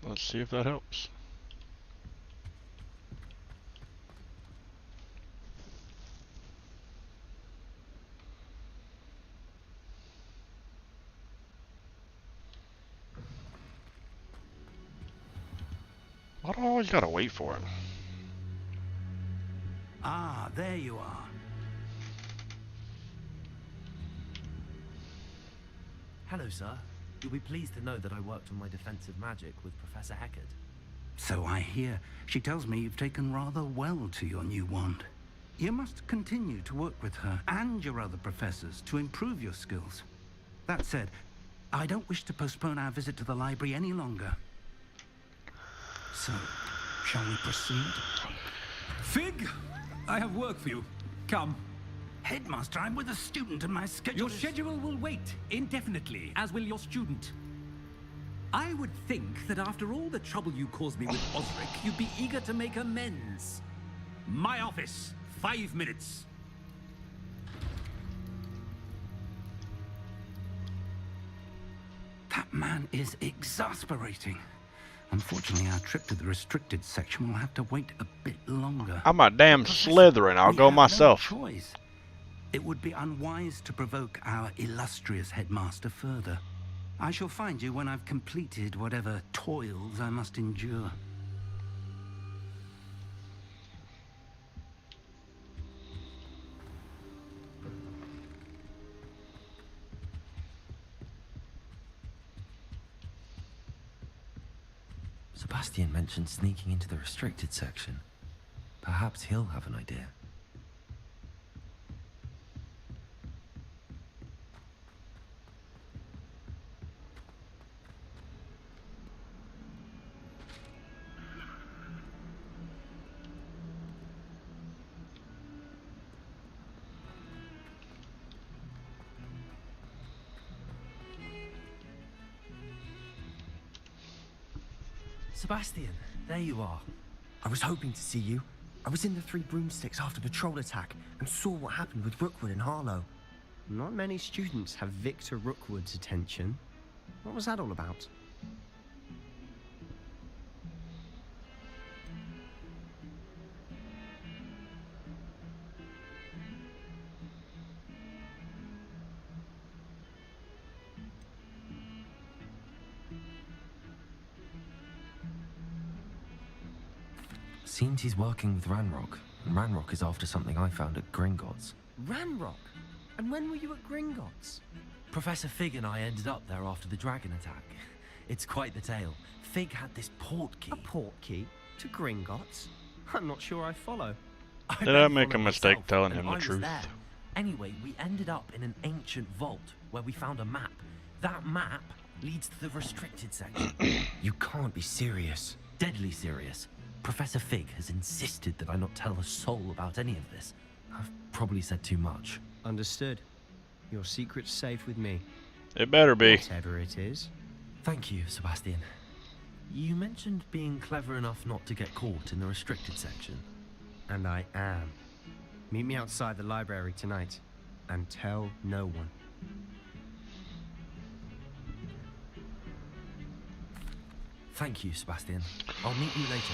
Let's see if that helps. Why do I always gotta wait for it? Ah, there you are. Hello, sir. You'll be pleased to know that I worked on my defensive magic with Professor Heckard. So I hear. She tells me you've taken rather well to your new wand. You must continue to work with her and your other professors to improve your skills. That said, I don't wish to postpone our visit to the library any longer. So, shall we proceed? Fig, I have work for you. Come. Headmaster, I'm with a student and my schedule Your is... schedule will wait indefinitely, as will your student. I would think that after all the trouble you caused me with Osric, you'd be eager to make amends. My office, 5 minutes. That man is exasperating. Unfortunately, our trip to the restricted section will have to wait a bit longer. I'm a damn Professor, Slytherin. I'll we go have myself. No choice. It would be unwise to provoke our illustrious headmaster further. I shall find you when I've completed whatever toils I must endure. Sebastian mentioned sneaking into the restricted section. Perhaps he'll have an idea. Sebastian, there you are. I was hoping to see you. I was in the Three Broomsticks after the troll attack and saw what happened with Rookwood and Harlow. Not many students have Victor Rookwood's attention. What was that all about? Seems he's working with Ranrock, and Ranrock is after something I found at Gringotts. Ranrock? And when were you at Gringotts? Professor Fig and I ended up there after the dragon attack. It's quite the tale. Fig had this port key. A port key? To Gringotts? I'm not sure I follow. Did I make a mistake telling him the truth? Anyway, we ended up in an ancient vault where we found a map. That map leads to the restricted section. You can't be serious. Deadly serious. Professor Fig has insisted that I not tell a soul about any of this. I've probably said too much. Understood. Your secret's safe with me. It better be. Whatever it is. Thank you, Sebastian. You mentioned being clever enough not to get caught in the restricted section. And I am. Meet me outside the library tonight. And tell no one. Thank you, Sebastian. I'll meet you later.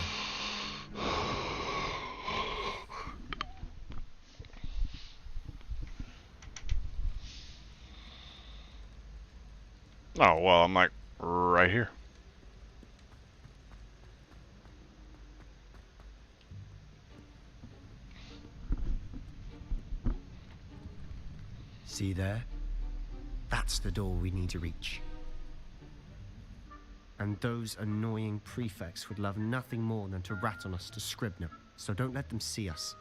Oh, well, I'm like right here. See there? That's the door we need to reach. And those annoying prefects would love nothing more than to rat on us to Scribner, so don't let them see us.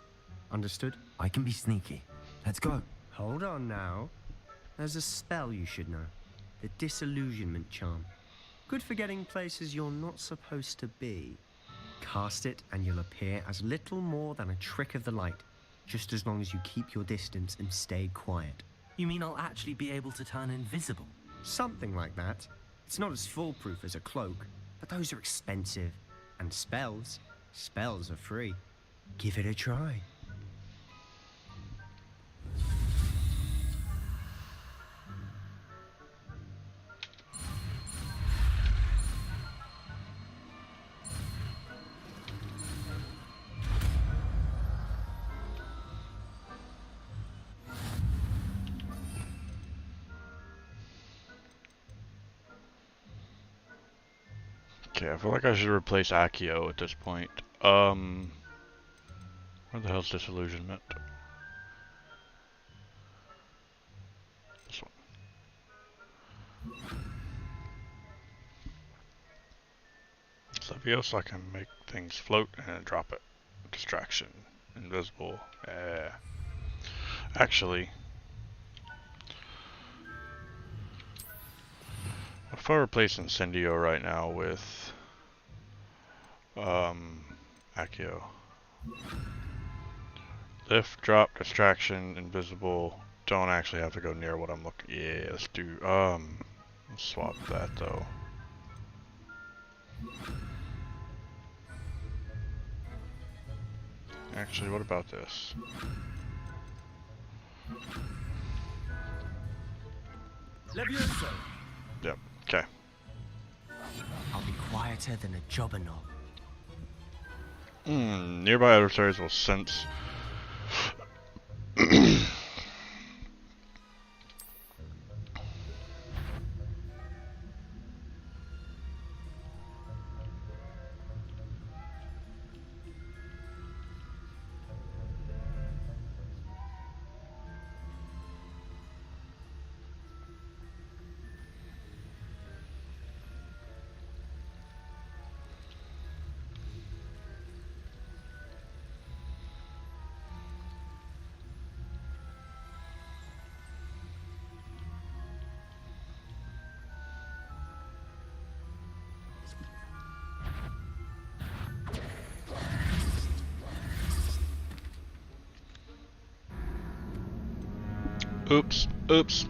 Understood? I can be sneaky. Let's go. Hold on now. There's a spell you should know. The Disillusionment Charm. Good for getting places you're not supposed to be. Cast it and you'll appear as little more than a trick of the light, just as long as you keep your distance and stay quiet. You mean I'll actually be able to turn invisible? Something like that. It's not as foolproof as a cloak, but those are expensive. And spells are free. Give it a try. Okay, I feel like I should replace Accio at this point. Where the hell's disillusionment? This one. Leviosa, I can make things float and drop it. Distraction. Invisible. Yeah. Actually, what if I replace Incendio right now with Accio? Lift, drop, distraction, invisible. Don't actually have to go near what I'm looking. Yeah, let's do let's swap that though. Actually, what about this? Levioso. Yep. Okay. I'll be quieter than a jobberknoll. Nearby adversaries will sense. Oops. Oops.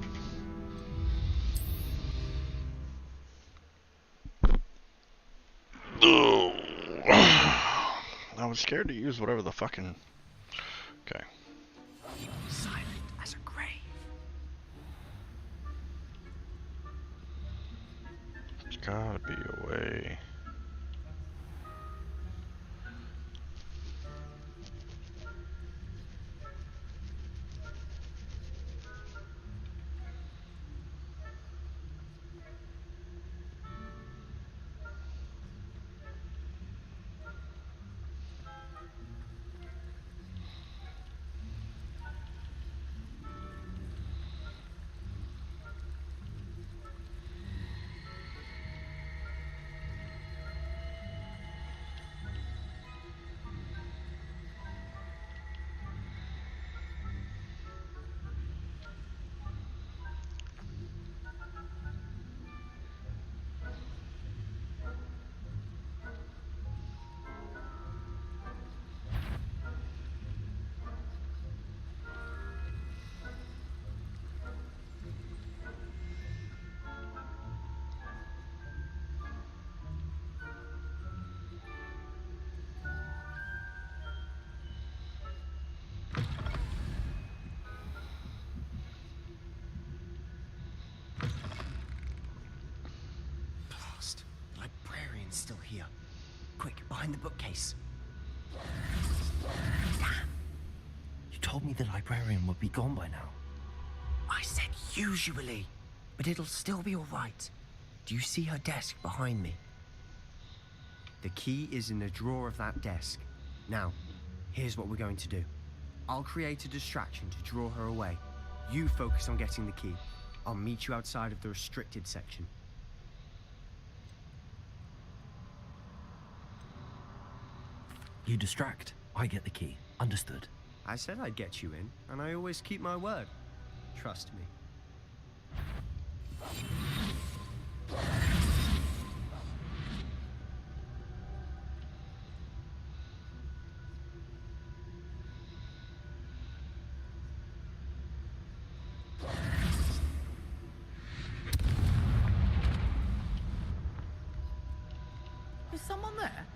Ugh. I was scared to use whatever the fucking. Okay. Silent as a grave. There's gotta be a way. Blast. The librarian's still here. Quick, behind the bookcase. Damn. You told me the librarian would be gone by now. I said usually, but it'll still be all right. Do you see her desk behind me? The key is in the drawer of that desk. Now, here's what we're going to do. I'll create a distraction to draw her away. You focus on getting the key. I'll meet you outside of the restricted section. You distract. I get the key. Understood. I said I'd get you in, and I always keep my word. Trust me. Is someone there?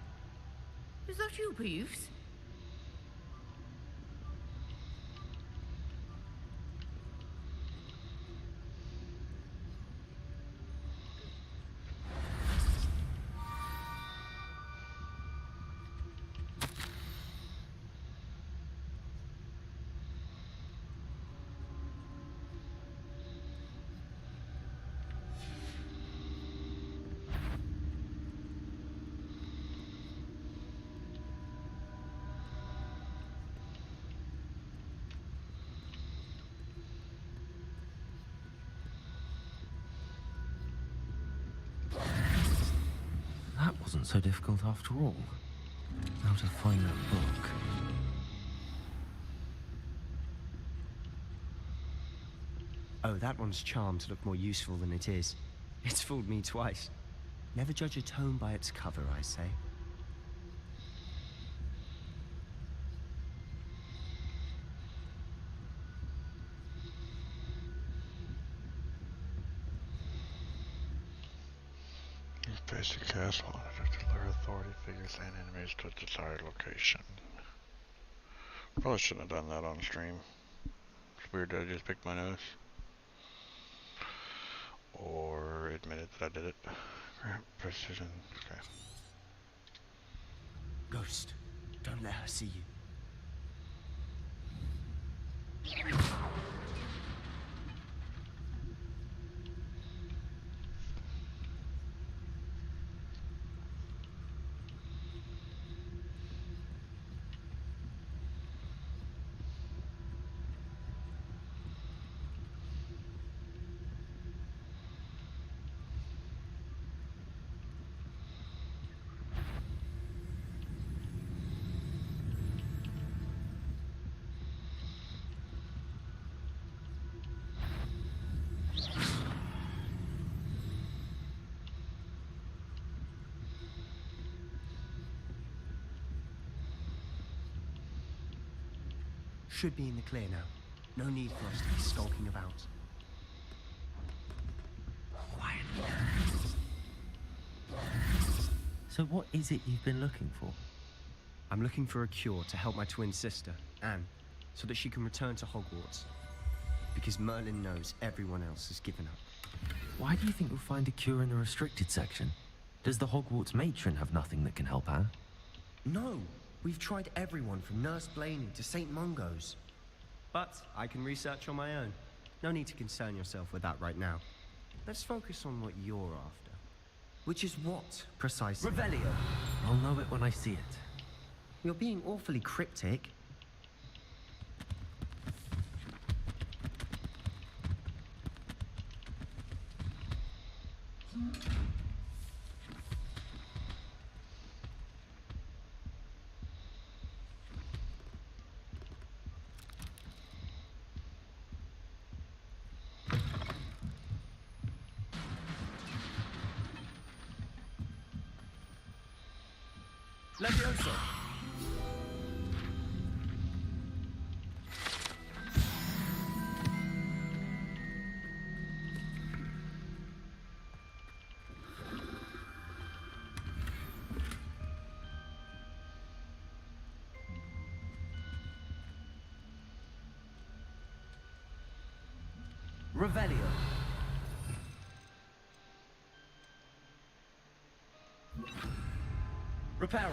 Is that you, Peeves? wasn't so difficult after all. How to find that book? Oh, that one's charmed to look more useful than it is. It's fooled me twice. Never judge a tome by its cover, I say. Use basic cast monitor to lure authority figures and enemies to a desired location. Probably shouldn't have done that on stream. It's weird that I just picked my nose. Or admitted that I did it. Precision. Okay. Ghost, don't let her see you. Should be in the clear now. No need for us to be skulking about. So what is it you've been looking for? I'm looking for a cure to help my twin sister, Anne, so that she can return to Hogwarts. Because Merlin knows everyone else has given up. Why do you think you'll find a cure in the restricted section? Does the Hogwarts matron have nothing that can help Anne? No! We've tried everyone from Nurse Blaney to St. Mungo's. But I can research on my own. No need to concern yourself with that right now. Let's focus on what you're after. Which is what, precisely? Revelio! I'll know it when I see it. You're being awfully cryptic. Levioso! Revelio! Reparo!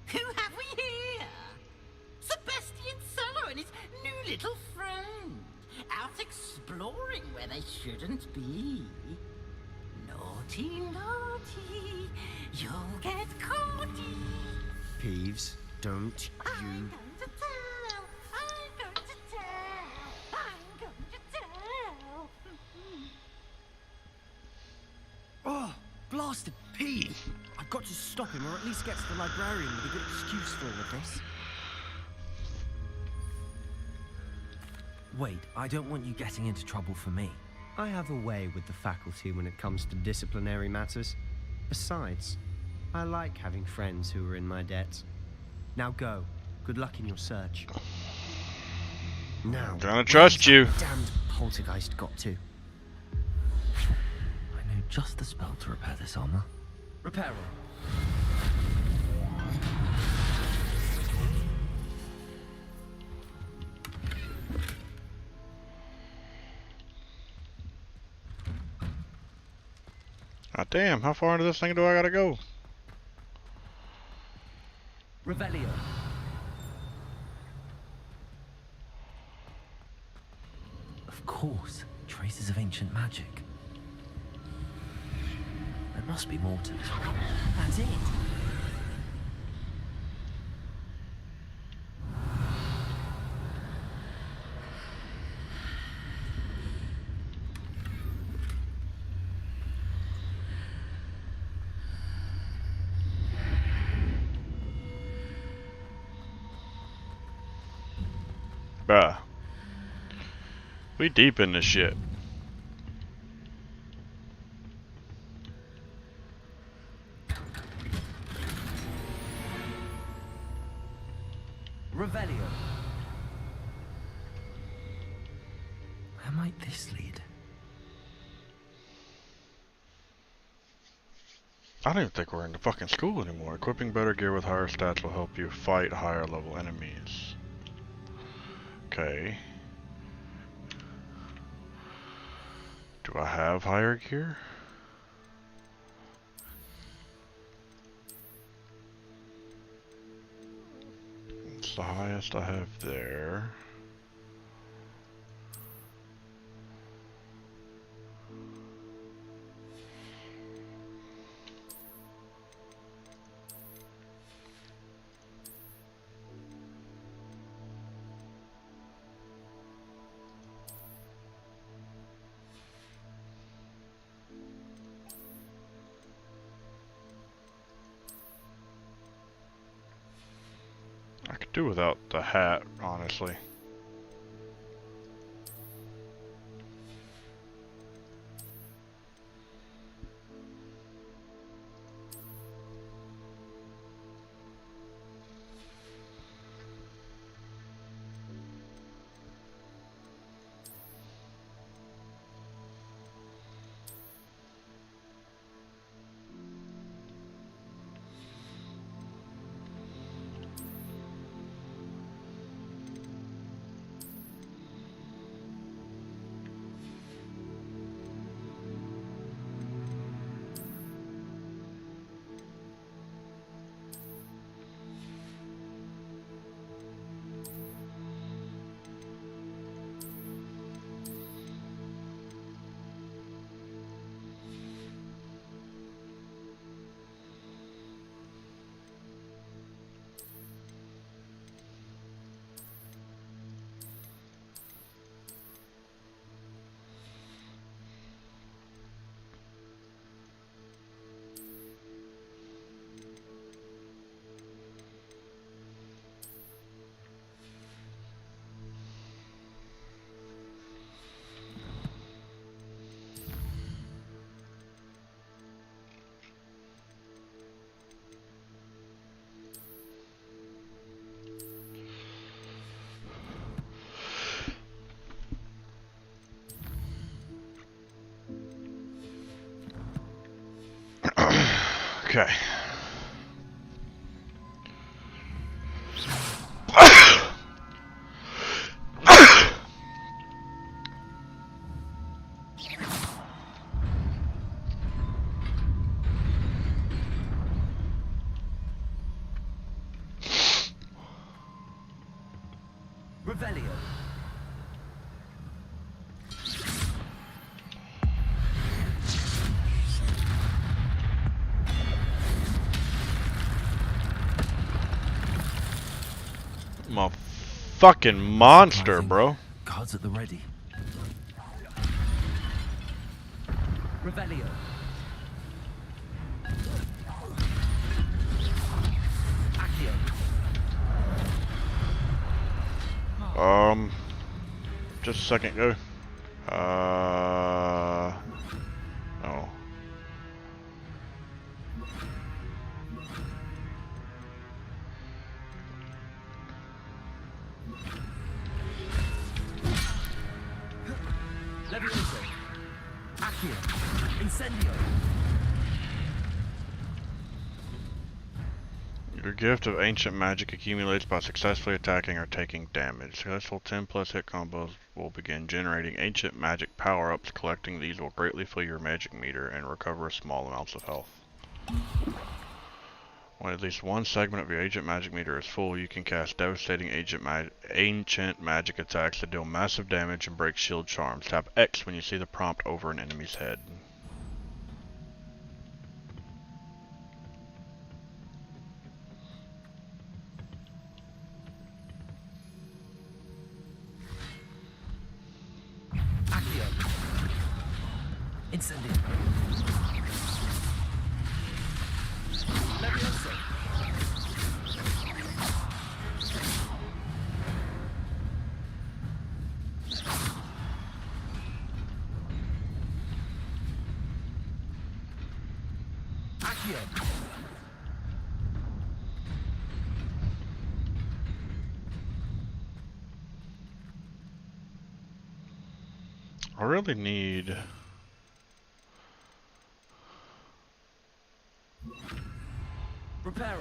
Who have we here? Sebastian Cello and his new little friend. Out exploring where they shouldn't be. Naughty, naughty. You'll get caughty. Peeves, don't I'm you... going to tell. I'm going to tell. I'm going to tell. Oh, blasted Peeve! I've got to stop him, or at least get to the librarian with a good excuse for all of this. Wait, I don't want you getting into trouble for me. I have a way with the faculty when it comes to disciplinary matters. Besides, I like having friends who are in my debt. Now go. Good luck in your search. Now, I'm gonna trust you. Damned poltergeist got to. I know just the spell to repair this armor. Reparo! Ah, damn, how far into this thing do I gotta go? Revelio! Of course, traces of ancient magic. There must be more to this. That's it! Bruh. We deep in this shit. Revelio. Where might this lead? I don't even think we're in the fucking school anymore. Equipping better gear with higher stats will help you fight higher level enemies. Okay. Do I have higher gear? It's the highest I have there. I could do without the hat, honestly. Okay. Revelio. I'm a fucking monster, bro. Cards at the ready. Revelio. Accio. Just a second, go. Oh. Levioso. Accio. Incendio. Your gift of ancient magic accumulates by successfully attacking or taking damage. Successful 10+ hit combos will begin generating ancient magic power-ups. Collecting these will greatly fill your magic meter and recover small amounts of health. When at least one segment of your ancient magic meter is full, you can cast devastating ancient magic attacks that deal massive damage and break shield charms. Tap X when you see the prompt over an enemy's head. Accio. Incendio. Levioso. Accio. I really need... Reparo.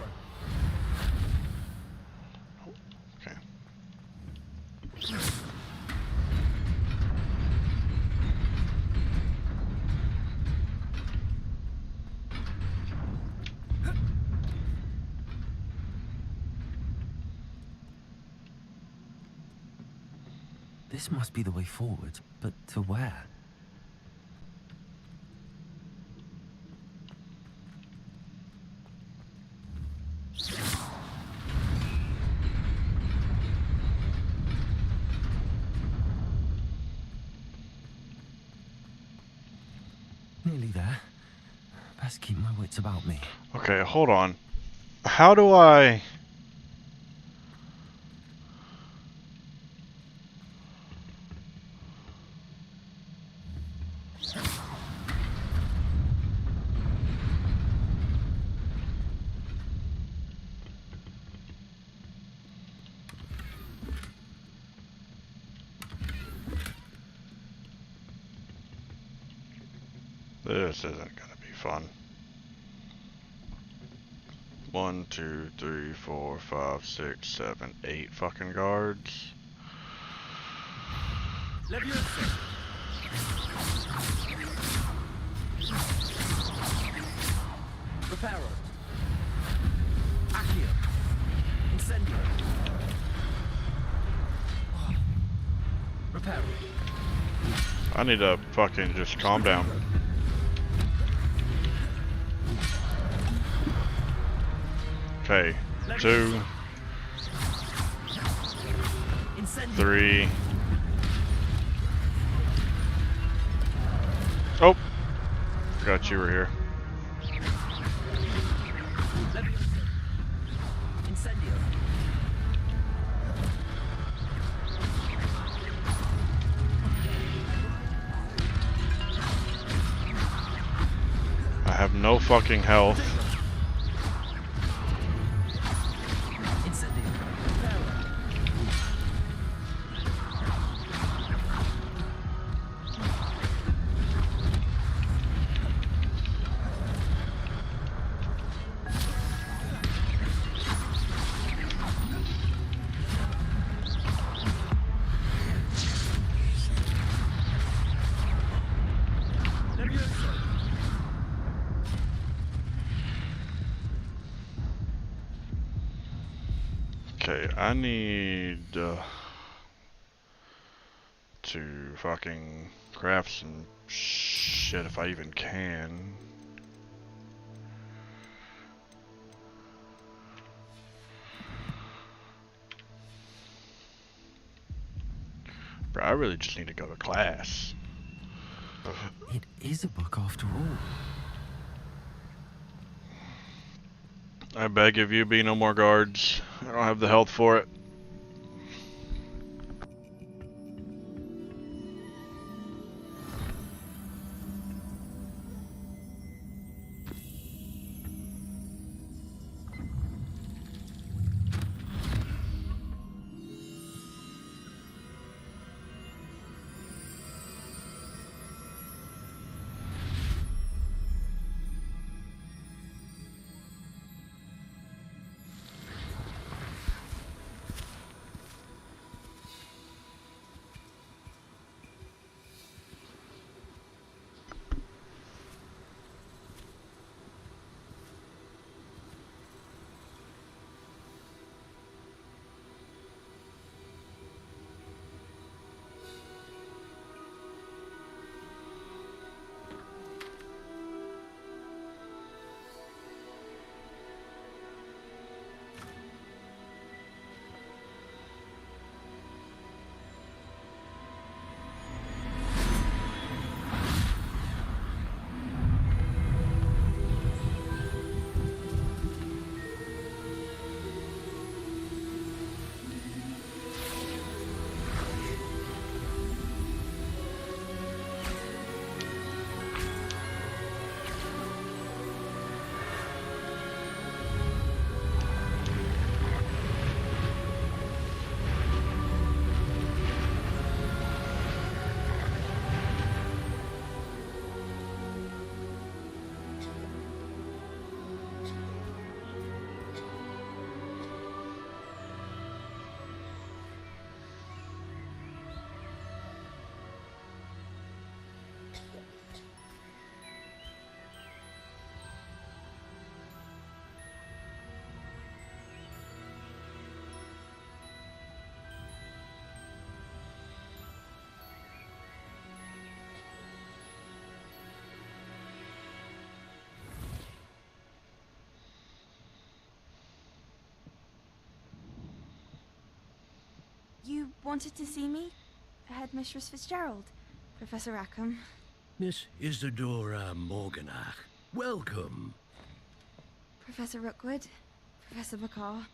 Okay. This must be the way forward, but to where? Nearly there. Best keep my wits about me. Okay, hold on. How do I... This isn't gonna be fun. 1, 2, 3, 4, 5, 6, 7, 8 fucking guards. Leviosa. Reparo. Accio. Incendio. Reparo. I need to fucking just calm down. Okay, 2, 3. Oh, forgot you were here. Incendio. I have no fucking health. Incendio. Okay, I need to fucking craft some shit if I even can. Bro, I really just need to go to class. It is a book after all. I beg of you, be no more guards. I don't have the health for it. wanted to see me? Headmistress Fitzgerald. Professor Rackham. Miss Isadora Morganach, welcome. Professor Rookwood. Professor Bakar.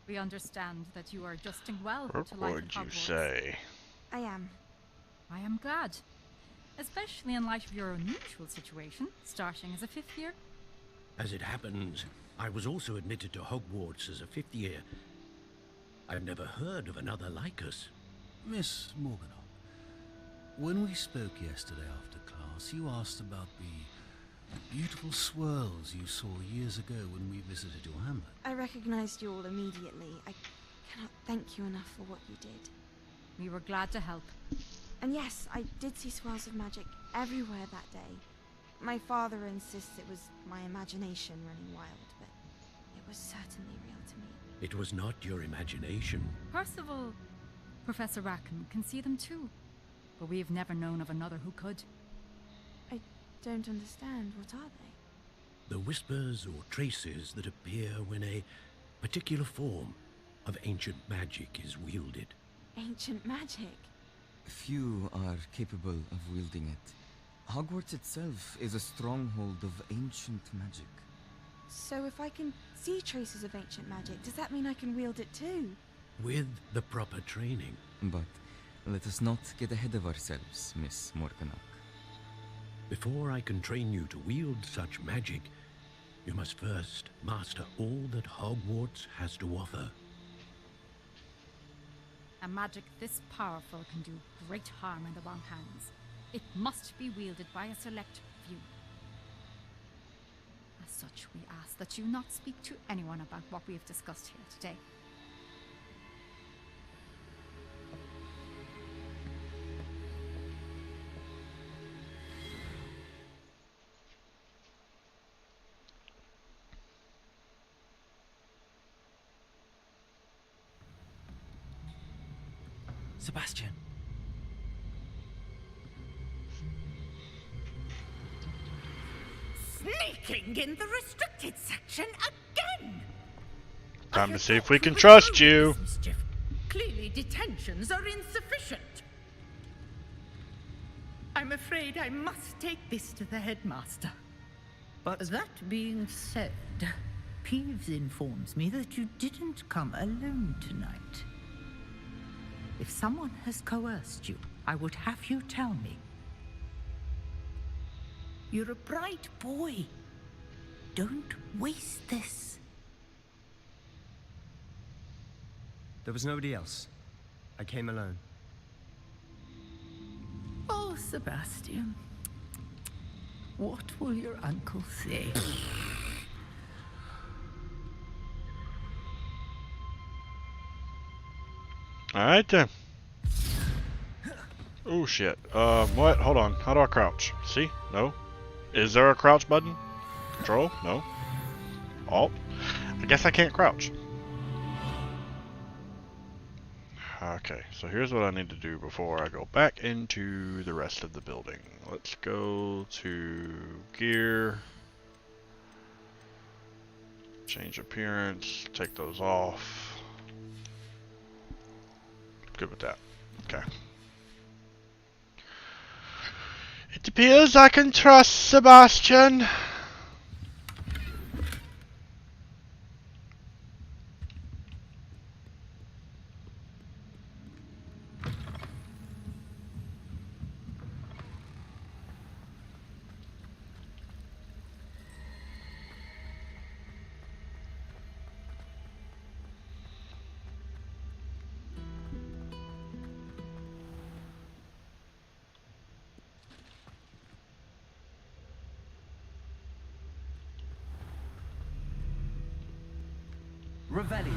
We understand that you are adjusting well What to life would at you Hogwarts. say? I am. I am glad. Especially in light of your unusual situation, starting as a 5th year. As it happens, I was also admitted to Hogwarts as a 5th year. I've never heard of another like us. Miss Morganach, when we spoke yesterday after class, you asked about the beautiful swirls you saw years ago when we visited your hamlet. I recognized you all immediately. I cannot thank you enough for what you did. We were glad to help. And yes, I did see swirls of magic everywhere that day. My father insists it was my imagination running wild, but it was certainly real to me. It was not your imagination. Percival, Professor Rackham can see them too. But we've never known of another who could. I don't understand. What are they? The whispers or traces that appear when a particular form of ancient magic is wielded. Ancient magic? Few are capable of wielding it. Hogwarts itself is a stronghold of ancient magic. So if I can see traces of ancient magic, does that mean I can wield it too? With the proper training. But let us not get ahead of ourselves, Miss Morganach. Before I can train you to wield such magic, you must first master all that Hogwarts has to offer. A magic this powerful can do great harm in the wrong hands. It must be wielded by a select few. As such, we ask that you not speak to anyone about what we have discussed here today. Sebastian. Sneaking in the restricted section again! Time to see if we can trust you. Mischief. Clearly detentions are insufficient. I'm afraid I must take this to the headmaster. But That being said, Peeves informs me that you didn't come alone tonight. If someone has coerced you, I would have you tell me. You're a bright boy. Don't waste this. There was nobody else. I came alone. Oh, Sebastian. What will your uncle say? Alright then. Oh shit. What? Hold on. How do I crouch? See? No. Is there a crouch button? Control? No. Alt? I guess I can't crouch. Okay, so here's what I need to do before I go back into the rest of the building. Let's go to gear. Change appearance. Take those off. Good with that. Okay. It appears I can trust Sebastian. Revelio.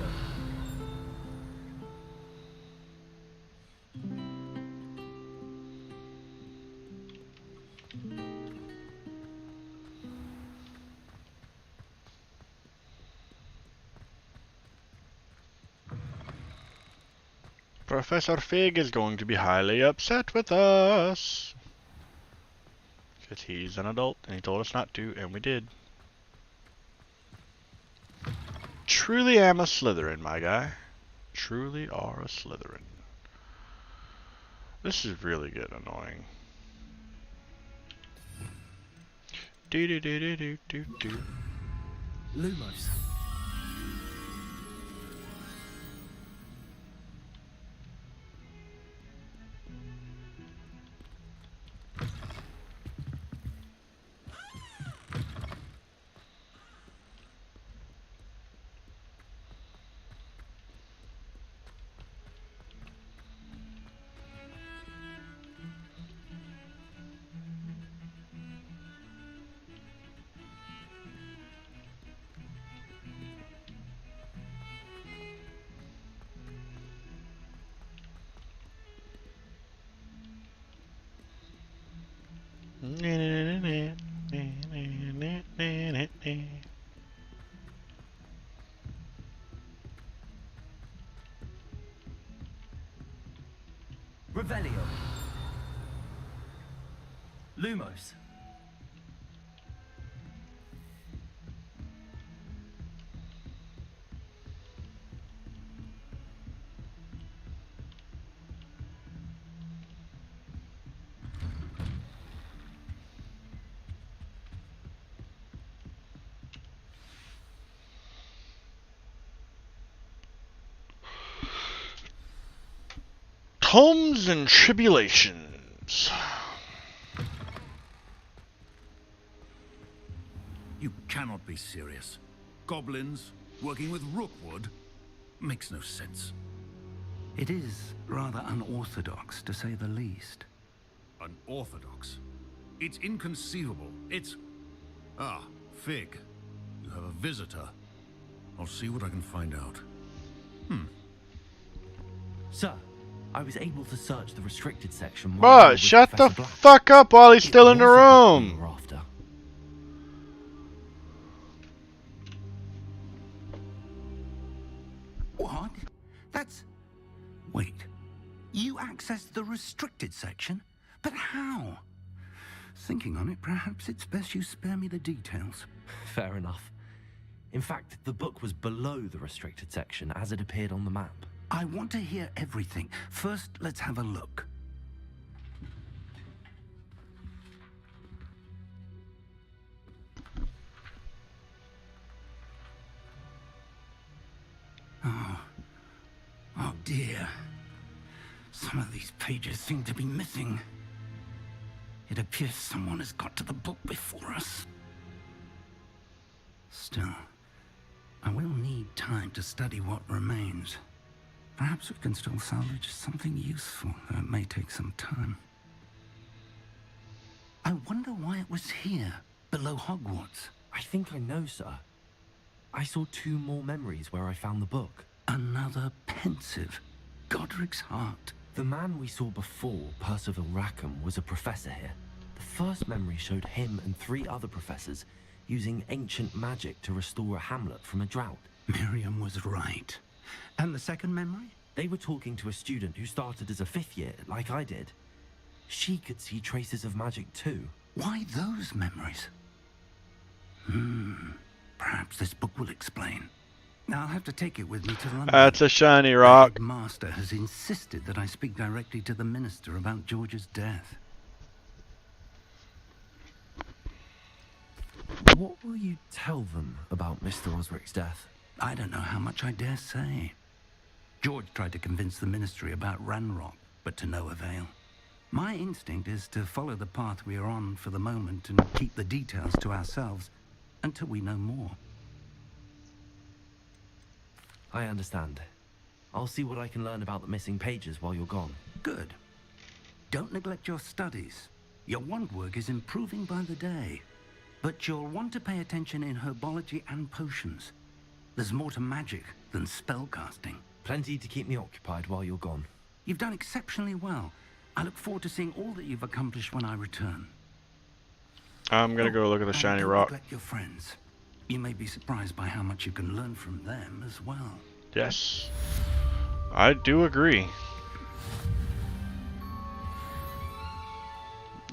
Professor Fig is going to be highly upset with us. Because he's an adult and he told us not to, and we did. Truly am a Slytherin, my guy. Truly are a Slytherin. This is really getting annoying. Do do do do do do do. Lumos. Revelio. Lumos. Tomes and tribulations. You cannot be serious. Goblins working with Rookwood makes no sense. It is rather unorthodox, to say the least. Unorthodox? It's inconceivable. It's... Ah, Fig. You have a visitor. I'll see what I can find out. Sir, I was able to search the restricted section. Bruh, shut the fuck up while he's still in the room. After. What? That's... Wait. You accessed the restricted section? But how? Thinking on it, perhaps it's best you spare me the details. Fair enough. In fact, the book was below the restricted section as it appeared on the map. I want to hear everything. First, let's have a look. Oh dear. Some of these pages seem to be missing. It appears someone has got to the book before us. Still, I will need time to study what remains. Perhaps we can still salvage something useful, though it may take some time. I wonder why it was here, below Hogwarts. I think I know, sir. I saw 2 more memories where I found the book. Another pensive. Godric's heart. The man we saw before, Percival Rackham, was a professor here. The first memory showed him and 3 other professors using ancient magic to restore a hamlet from a drought. Miriam was right. And the second memory? They were talking to a student who started as a 5th year, like I did. She could see traces of magic too. Why those memories? Perhaps this book will explain. Now I'll have to take it with me to London. That's a shiny rock. The master has insisted that I speak directly to the minister about George's death. What will you tell them about Mr. Osric's death? I don't know how much I dare say. George tried to convince the ministry about Ranrock, but to no avail. My instinct is to follow the path we are on for the moment and keep the details to ourselves until we know more. I understand. I'll see what I can learn about the missing pages while you're gone. Good. Don't neglect your studies. Your wand work is improving by the day. But you'll want to pay attention in herbology and potions. There's more to magic than spellcasting. Plenty to keep me occupied while you're gone. You've done exceptionally well. I look forward to seeing all that you've accomplished when I return. I'm gonna go look at the shiny don't rock. neglect your friends. You may be surprised by how much you can learn from them as well. Yes, I do agree.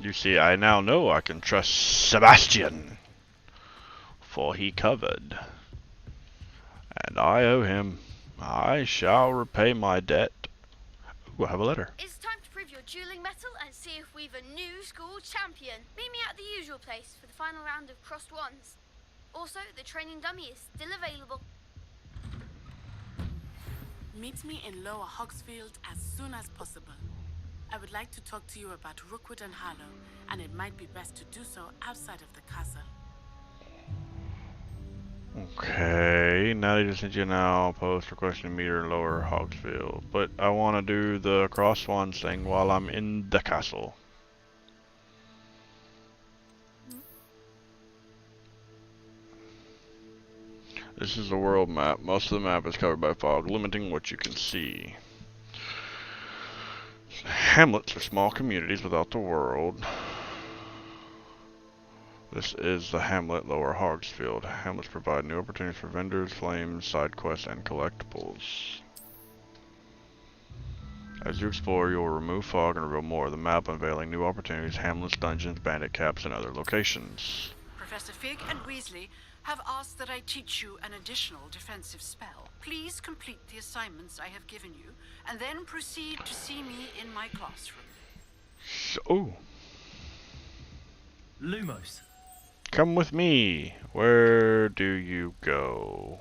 You see, I now know I can trust Sebastian, for he covered, and I owe him. I shall repay my debt. Ooh, I have a letter. It's time to prove your dueling metal and see if we've a new school champion. Meet me at the usual place for the final round of crossed wands. Also, the training dummy is still available. Meet me in Lower Hogsfield as soon as possible. I would like to talk to you about Rookwood and Harlow, and it might be best to do so outside of the castle. Okay, now they just sent you now post requesting meter Lower Hogsfield. But I want to do the cross wands thing while I'm in the castle. This is the world map. Most of the map is covered by fog, limiting what you can see. Hamlets are small communities without the world. This is the hamlet Lower Hogsfield. Hamlets provide new opportunities for vendors, flames, side quests, and collectibles. As you explore, you will remove fog and reveal more of the map, unveiling new opportunities, hamlets, dungeons, bandit caps, and other locations. Professor Fig and Weasley have asked that I teach you an additional defensive spell. Please complete the assignments I have given you, and then proceed to see me in my classroom. Oh. Lumos. Come with me. Where do you go?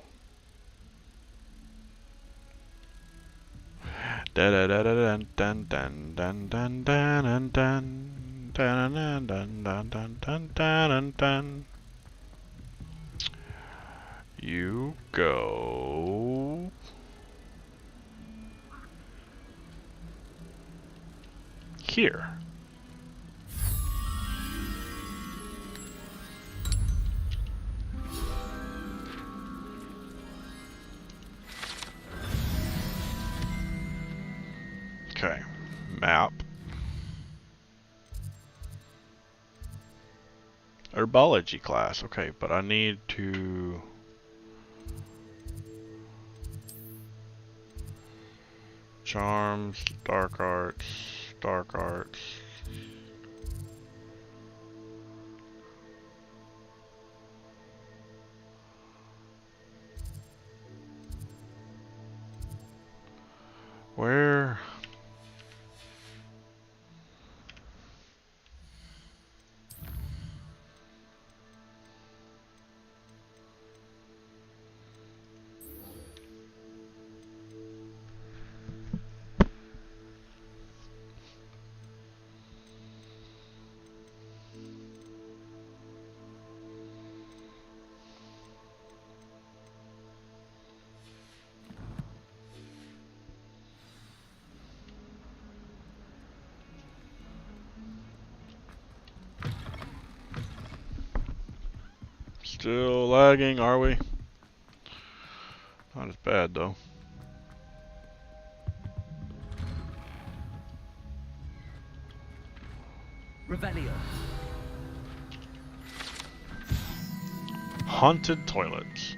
Da da da da dun dun dun dun dun dun dun dun dun dun dun dun dun dun. You go here. Okay, map. Herbology class, okay, but I need to... Charms, dark arts, dark arts. Where? Still lagging, are we? Not as bad though. Revelio. Haunted toilets.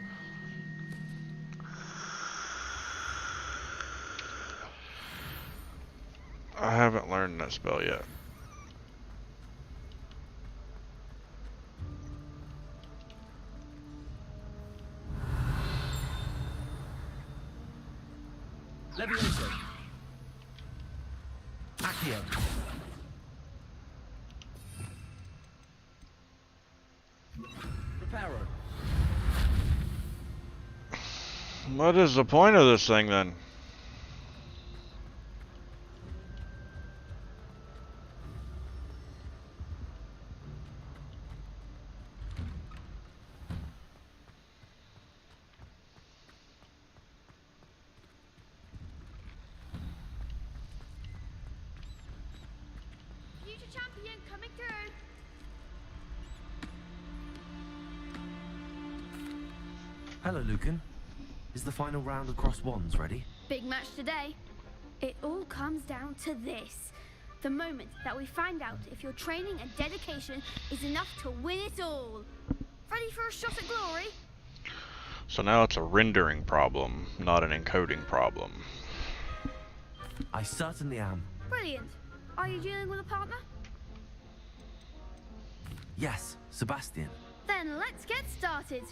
I haven't learned that spell yet. Levioso. Accio. Reparo. What is the point of this thing then? Future champion coming through. Hello, Lucan. Is the final round of cross wands ready? Big match today. It all comes down to this. The moment that we find out if your training and dedication is enough to win it all. Ready for a shot at glory? So now it's a rendering problem, not an encoding problem. I certainly am. Brilliant. Are you dealing with a partner? Yes, Sebastian. Then let's get started.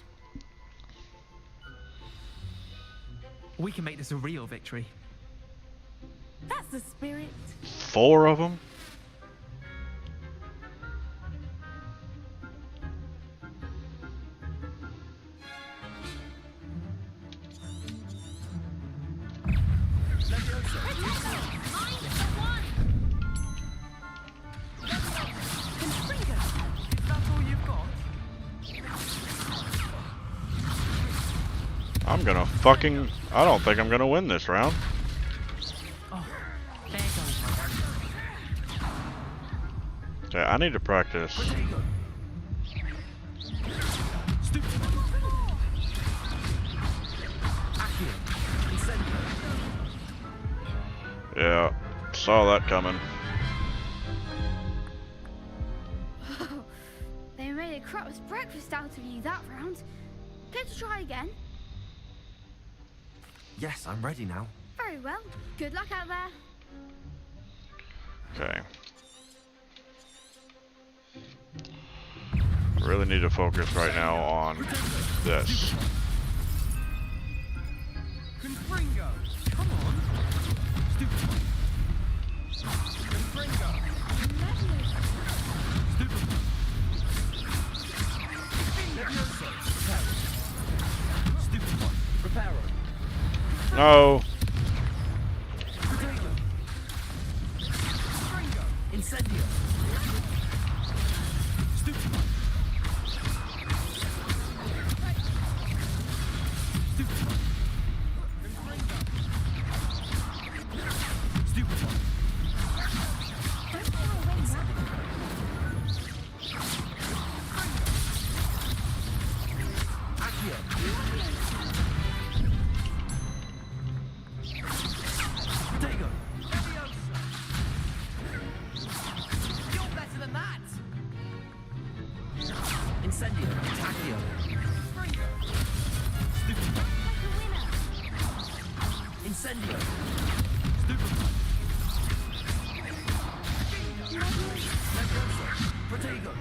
We can make this a real victory. That's the spirit. 4 of them? I'm gonna fucking... I don't think I'm gonna win this round. Okay, I need to practice. Yeah, saw that coming. They made a crap's breakfast out of you that round. Care to try again? Yes, I'm ready now. Very well. Good luck out there. Okay. I really need to focus right now on this. Confringo! Come on! Stupid. Confringo! Stupid. Levioso! Stupid one. Reparo. No. Potato. Confringo! Incendio! Stupid one. Stupid one. Stupid one. Accio. Potato. You're better than that. Incendio. Accio. Stupid one. Incendio. Stupid one. Protego.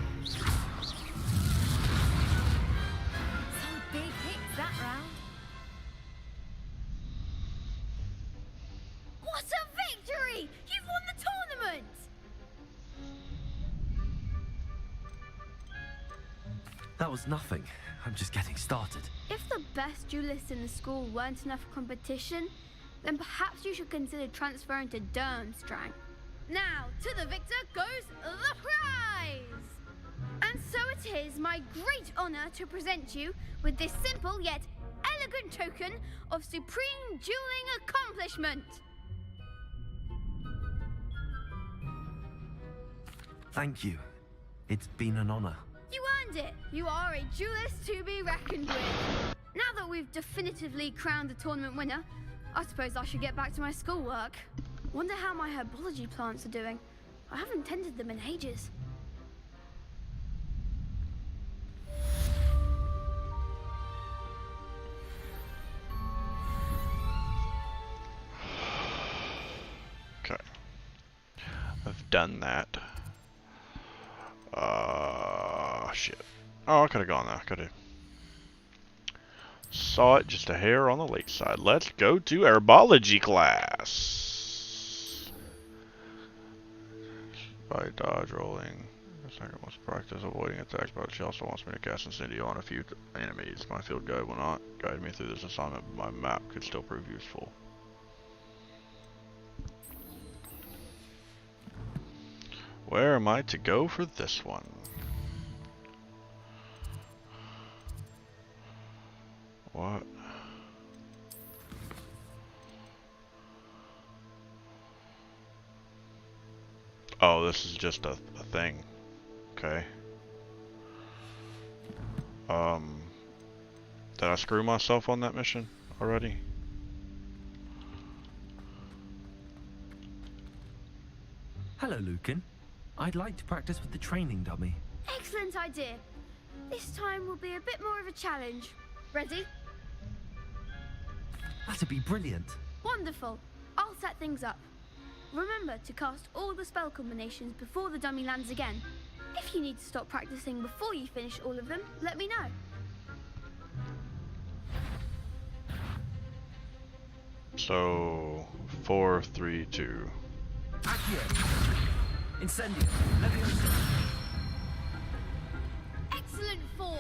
Some big hits that round. What a victory! You've won the tournament! That was nothing. I'm just getting started. If the best duelists in the school weren't enough for competition, then perhaps you should consider transferring to Durmstrang. Now, to the victor goes the prize! And so it is my great honor to present you with this simple yet elegant token of supreme dueling accomplishment. Thank you. It's been an honor. You earned it. You are a duelist to be reckoned with. Now that we've definitively crowned the tournament winner, I suppose I should get back to my schoolwork. Wonder how my herbology plants are doing. I haven't tended them in ages. Okay. I've done that. Shit. Oh, I could have gone there. Could have. Saw it just a hair on the late side. Let's go to herbology class. By dodge rolling. The second wants to practice avoiding attacks, but she also wants me to cast Incendio on a few enemies. My field guide will not guide me through this assignment, but my map could still prove useful. Where am I to go for this one? What? Oh, this is just a thing. Okay. Did I screw myself on that mission already? Hello, Lucan. I'd like to practice with the training dummy. Excellent idea. This time will be a bit more of a challenge. Ready? That'd be brilliant. Wonderful. I'll set things up. Remember to cast all the spell combinations before the dummy lands again. If you need to stop practicing before you finish all of them, let me know. So 4, 3, 2. Accio. Accio. Incendio. Levioso. Excellent form.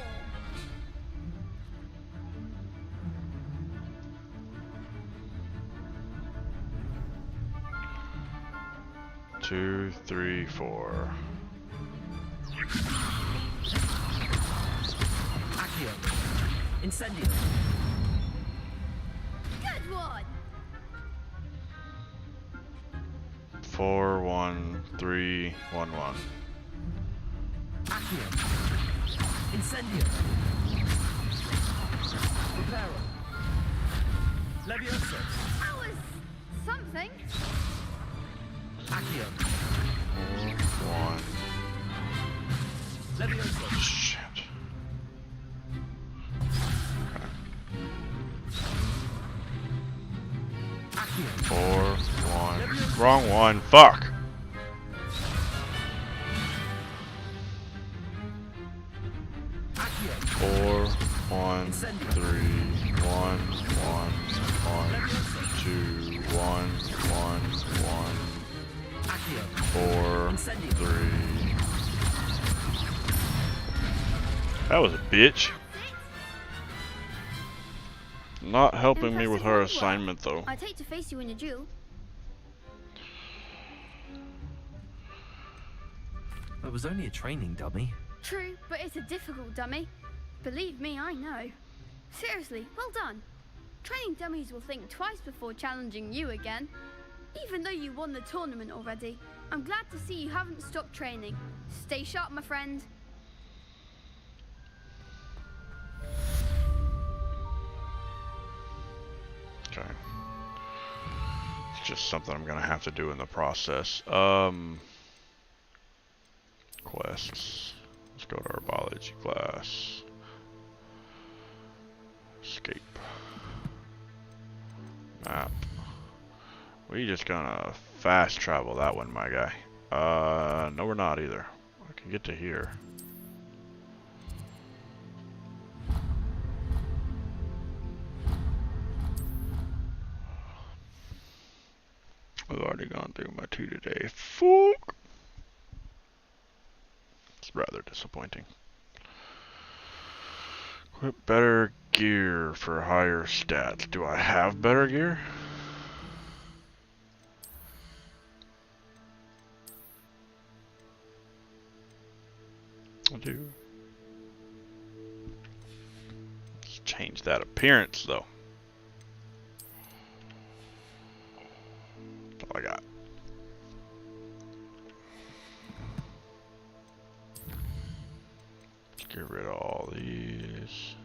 2, 3, 4. Accio. Incendio. Good one. 4, 1, 3, 1, 1. Accio. Incendio. Reparo. Levioso. That was something. Accio. 1. Levioso. Shit. Accio. 4, 1. Wrong one. Fuck. Accio. 4, 1, 3, 1, 1, 1, 2, 1, 1, 1. Accio. 4, Incendio. 3. That was a bitch. Not helping me with her assignment though. I'd hate to face you in a duel. It was only a training dummy. True, but it's a difficult dummy. Believe me, I know. Seriously, well done. Training dummies will think twice before challenging you again. Even though you won the tournament already, I'm glad to see you haven't stopped training. Stay sharp, my friend. Okay. It's just something I'm gonna have to do in the process. Quests. Let's go to our biology class. Escape. Map. We just gonna fast travel that one, my guy. No we're not either. I can get to here. I've already gone through my 2 today. Fuck! It's rather disappointing. Equip better gear for higher stats. Do I have better gear? I do. Let's change that appearance though. That's all I got. Let's get rid of all these.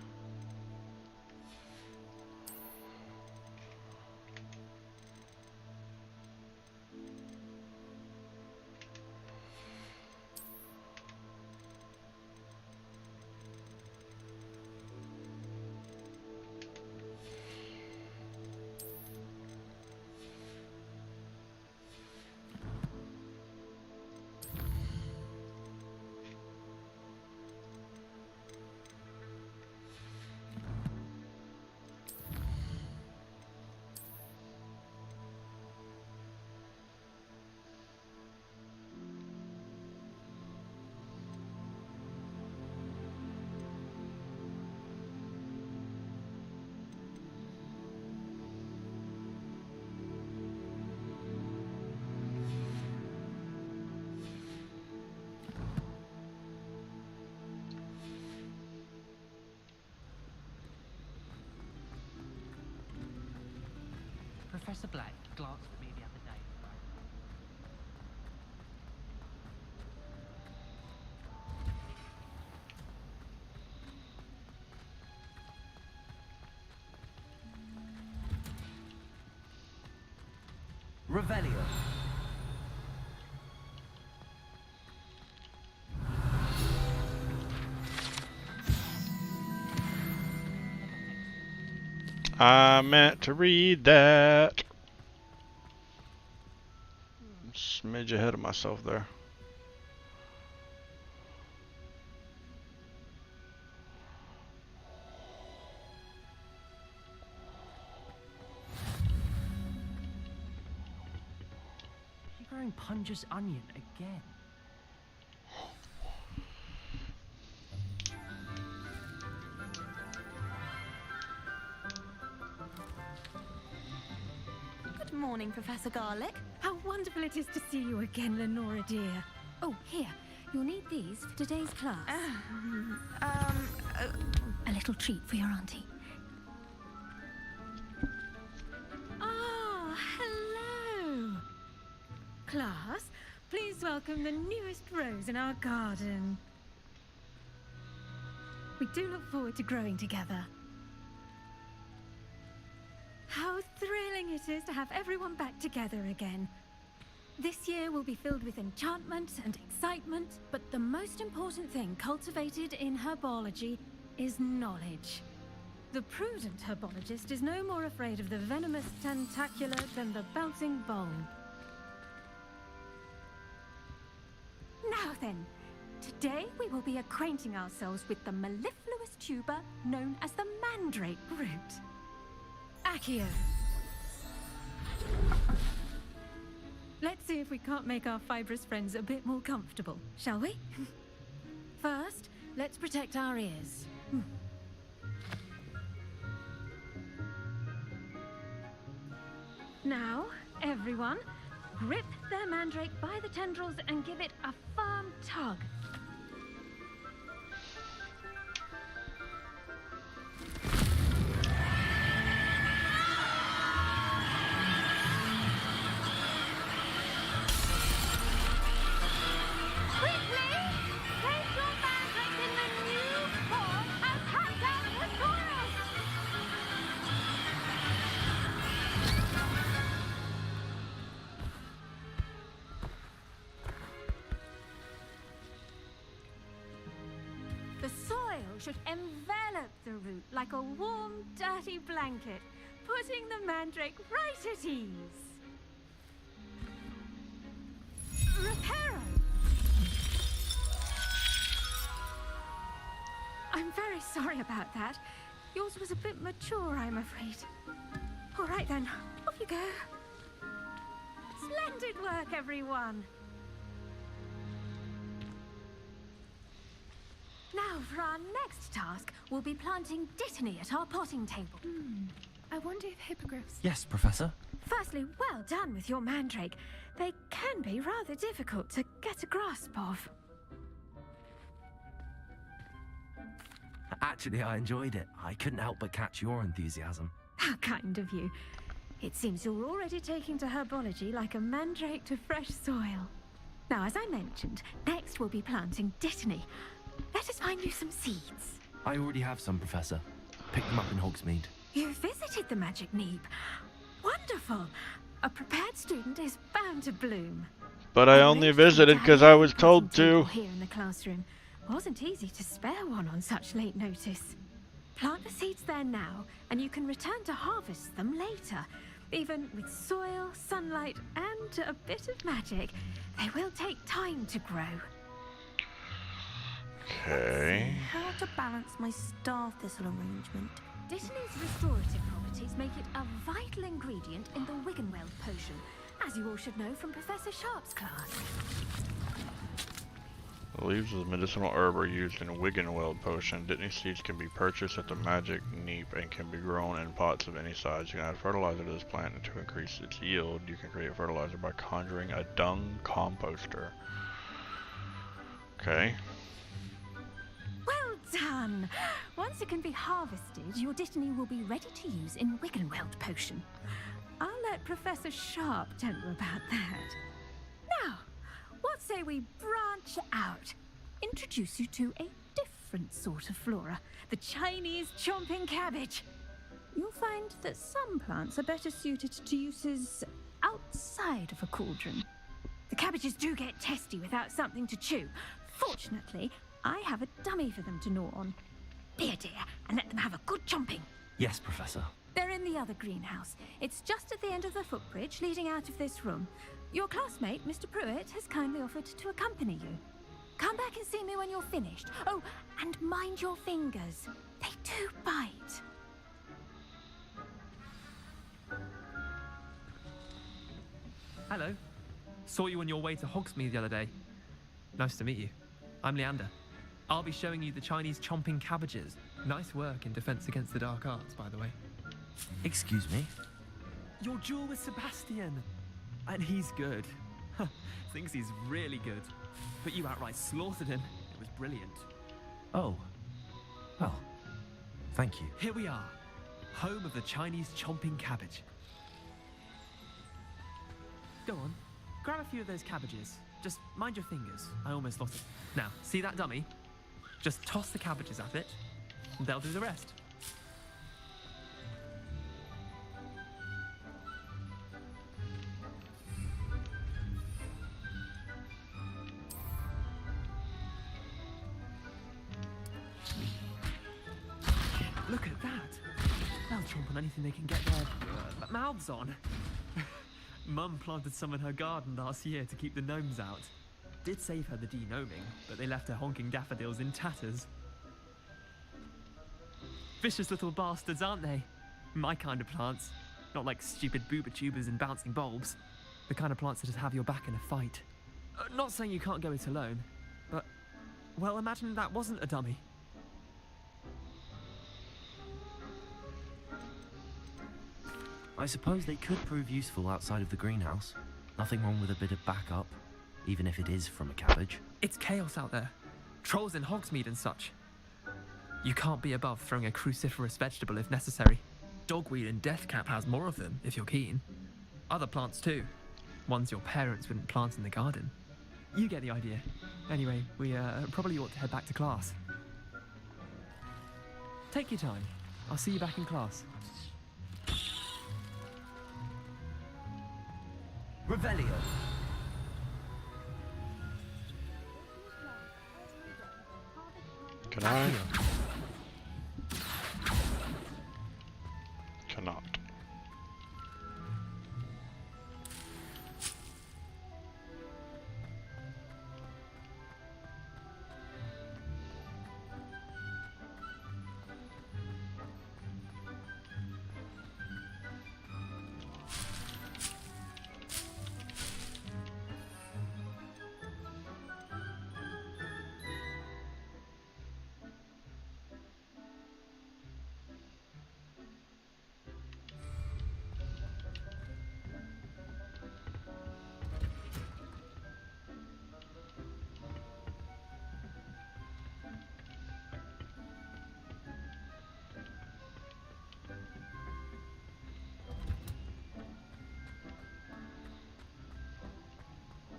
Professor Black glanced at me the other day. Revelio. I meant to read that. Smidge ahead of myself there. You preparing Punja's onion again. Good morning, Professor Garlic. How wonderful it is to see you again, Lenora dear. Oh, here. You'll need these for today's class. A little treat for your auntie. Ah, hello. Class, please welcome the newest rose in our garden. We do look forward to growing together. How thrilling it is to have everyone back together again. This year will be filled with enchantment and excitement, but the most important thing cultivated in herbology is knowledge. The prudent herbologist is no more afraid of the venomous tentacula than the bouncing bulb. Now then, today we will be acquainting ourselves with the mellifluous tuber known as the mandrake root. Accio. Let's see if we can't make our fibrous friends a bit more comfortable, shall we? First, let's protect our ears. Now, everyone, grip their mandrake by the tendrils and give it a firm tug. The soil should envelop the root like a warm, dirty blanket, putting the mandrake right at ease. Reparo! I'm very sorry about that. Yours was a bit mature, I'm afraid. All right then, off you go. Splendid work, everyone. Now, for our next task, we'll be planting Dittany at our potting table. I wonder if hippogriffs... Yes, Professor. Firstly, well done with your mandrake. They can be rather difficult to get a grasp of. Actually, I enjoyed it. I couldn't help but catch your enthusiasm. How kind of you. It seems you're already taking to herbology like a mandrake to fresh soil. Now, as I mentioned, next we'll be planting Dittany. Let us find you some seeds. I already have some, Professor. Picked them up in Hogsmeade. You visited the Magic Neep. Wonderful. A prepared student is bound to bloom. But I only visited because I was told to. Here in the classroom. Wasn't easy to spare one on such late notice. Plant the seeds there now, and you can return to harvest them later. Even with soil, sunlight, and a bit of magic, they will take time to grow. Okay. How to balance my star thistle arrangement? Dittany's restorative properties make it a vital ingredient in the Wiggenweld potion, as you all should know from Professor Sharp's class. The leaves of the medicinal herb are used in Wiggenweld potion. Dittany seeds can be purchased at the Magic Neep and can be grown in pots of any size. You can add fertilizer to this plant, and to increase its yield, you can create fertilizer by conjuring a dung composter. Okay. Well done! Once it can be harvested, your Dittany will be ready to use in Wiggenweld potion. I'll let Professor Sharp tell you about that. Now, what say we branch out? Introduce you to a different sort of flora, the Chinese chomping cabbage. You'll find that some plants are better suited to uses outside of a cauldron. The cabbages do get testy without something to chew. Fortunately, I have a dummy for them to gnaw on. Be a dear and let them have a good chomping. Yes, Professor. They're in the other greenhouse. It's just at the end of the footbridge leading out of this room. Your classmate, Mr. Pruitt, has kindly offered to accompany you. Come back and see me when you're finished. Oh, and mind your fingers. They do bite. Hello. Saw you on your way to Hogsmeade the other day. Nice to meet you. I'm Leander. I'll be showing you the Chinese chomping cabbages. Nice work in Defense Against the Dark Arts, by the way. Excuse me? Your duel with Sebastian. And he's good. Thinks he's really good. But you outright slaughtered him. It was brilliant. Oh. Well, thank you. Here we are. Home of the Chinese chomping cabbage. Go on. Grab a few of those cabbages. Just mind your fingers. I almost lost it. Now, see that dummy? Just toss the cabbages at it, and they'll do the rest. Look at that! They'll chomp on anything they can get their mouths on. Mum planted some in her garden last year to keep the gnomes out. Did save her the de-gnoming, but they left her honking daffodils in tatters. Vicious little bastards, aren't they? My kind of plants. Not like stupid booba tubers and bouncing bulbs. The kind of plants that just have your back in a fight. Not saying you can't go it alone, but... well, imagine that wasn't a dummy. I suppose they could prove useful outside of the greenhouse. Nothing wrong with a bit of backup, even if it is from a cabbage. It's chaos out there. Trolls in Hogsmeade and such. You can't be above throwing a cruciferous vegetable if necessary. Dogweed and deathcap has more of them, if you're keen. Other plants too. Ones your parents wouldn't plant in the garden. You get the idea. Anyway, we probably ought to head back to class. Take your time. I'll see you back in class. Revelio. Can I? Cannot.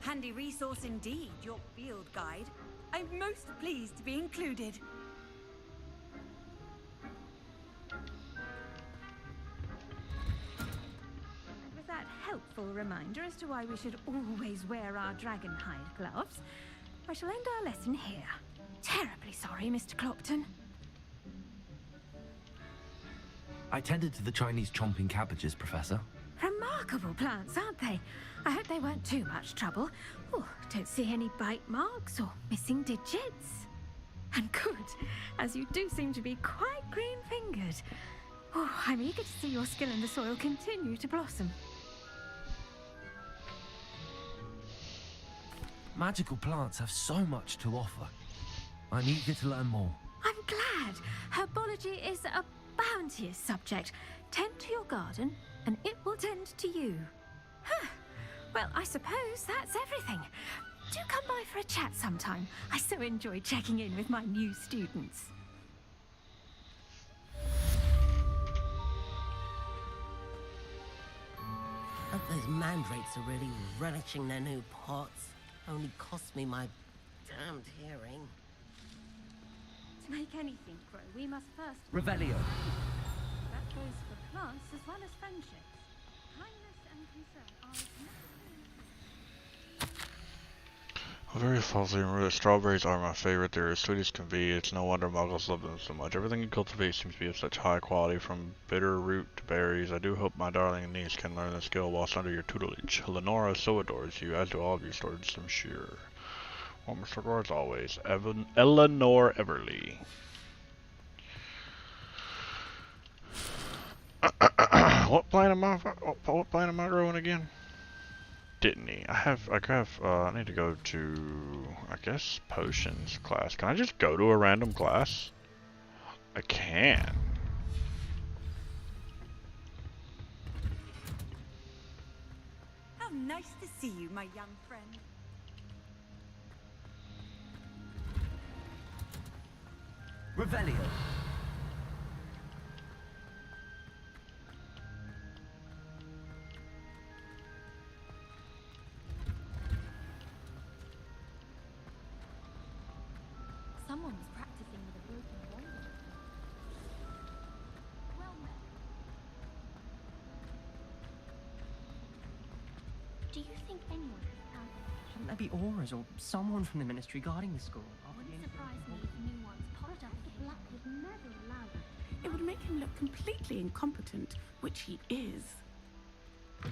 Handy resource indeed, your field guide. I'm most pleased to be included. With that helpful reminder as to why we should always wear our dragon hide gloves, I shall end our lesson here. Terribly sorry, Mr. Clopton. I tended to the Chinese chomping cabbages, Professor. Remarkable plants, aren't they? I hope they weren't too much trouble. Oh, don't see any bite marks or missing digits. And good, as you do seem to be quite green-fingered. Oh, I'm eager to see your skill in the soil continue to blossom. Magical plants have so much to offer. I'm eager to learn more. I'm glad. Herbology is a bounteous subject. Tend to your garden, and it will tend to you. Huh. Well, I suppose that's everything. Do come by for a chat sometime. I so enjoy checking in with my new students. Hope those mandrakes are really relishing their new pots. Only cost me my damned hearing. To make anything grow, we must first... Revelio. That goes for plants as well as friendships. Kindness and concern are as necessary. I very falsely remember that strawberries are my favorite. They're as sweet as can be. It's no wonder muggles love them so much. Everything you cultivate seems to be of such high quality, from bitter root to berries. I do hope my darling niece can learn the skill whilst under your tutelage. Lenora so adores you, as do all of your students, I'm sure. Warmest regards always, Eleanor Everly. What plant am I growing again? didn't he? I need to go to, I guess, potions class. Can I just go to a random class? I can. How nice to see you, my young friend. Revelio. Someone was practicing with a broken wand. Well met. Do you think anyone has found it? Shouldn't there be auras or someone from the ministry guarding the school? Wouldn't surprise me if new ones popped up again. Black would never allow that. It would make him look completely incompetent, which he is. I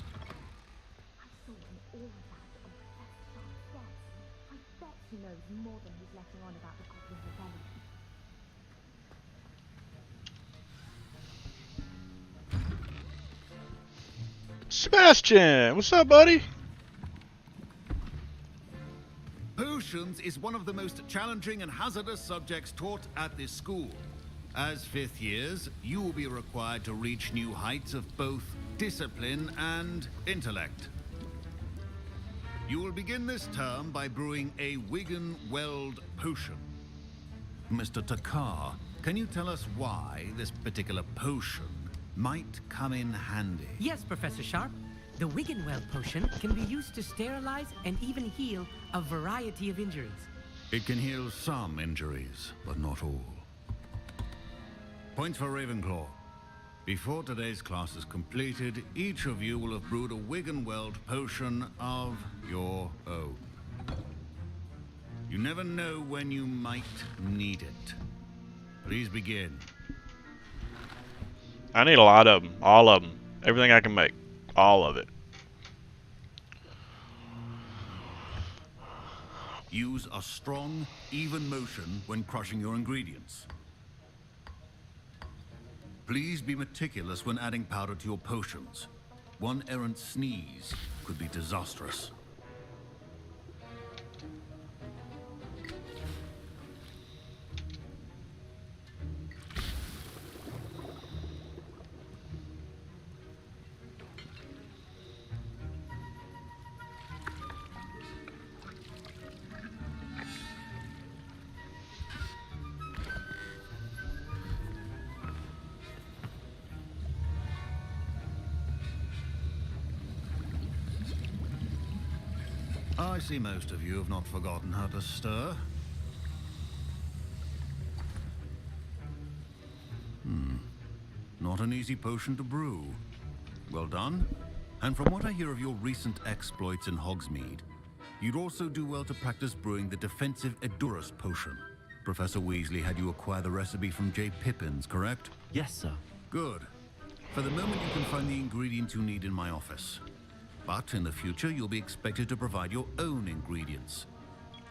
saw him all about on Professor Sharp's desk. I bet he knows more than he's letting on about the Goblin Rebellion. Sebastian, what's up, buddy? Potions is one of the most challenging and hazardous subjects taught at this school. As fifth years, you will be required to reach new heights of both discipline and intellect. You will begin this term by brewing a Wigan-Weld potion. Mr. Takar, can you tell us why this particular potion might come in handy? Yes, Professor Sharp. The Wiggenweld potion can be used to sterilize and even heal a variety of injuries. It can heal some injuries, but not all. Points for Ravenclaw. Before today's class is completed, each of you will have brewed a Wiggenweld potion of your own. You never know when you might need it. Please begin. I need a lot of them. All of them. Everything I can make. All of it. Use a strong, even motion when crushing your ingredients. Please be meticulous when adding powder to your potions. One errant sneeze could be disastrous. I see most of you have not forgotten how to stir. Not an easy potion to brew. Well done. And from what I hear of your recent exploits in Hogsmeade, you'd also do well to practice brewing the defensive Edurus potion. Professor Weasley had you acquire the recipe from J. Pippins, correct? Yes, sir. Good. For the moment, you can find the ingredients you need in my office. But in the future, you'll be expected to provide your own ingredients.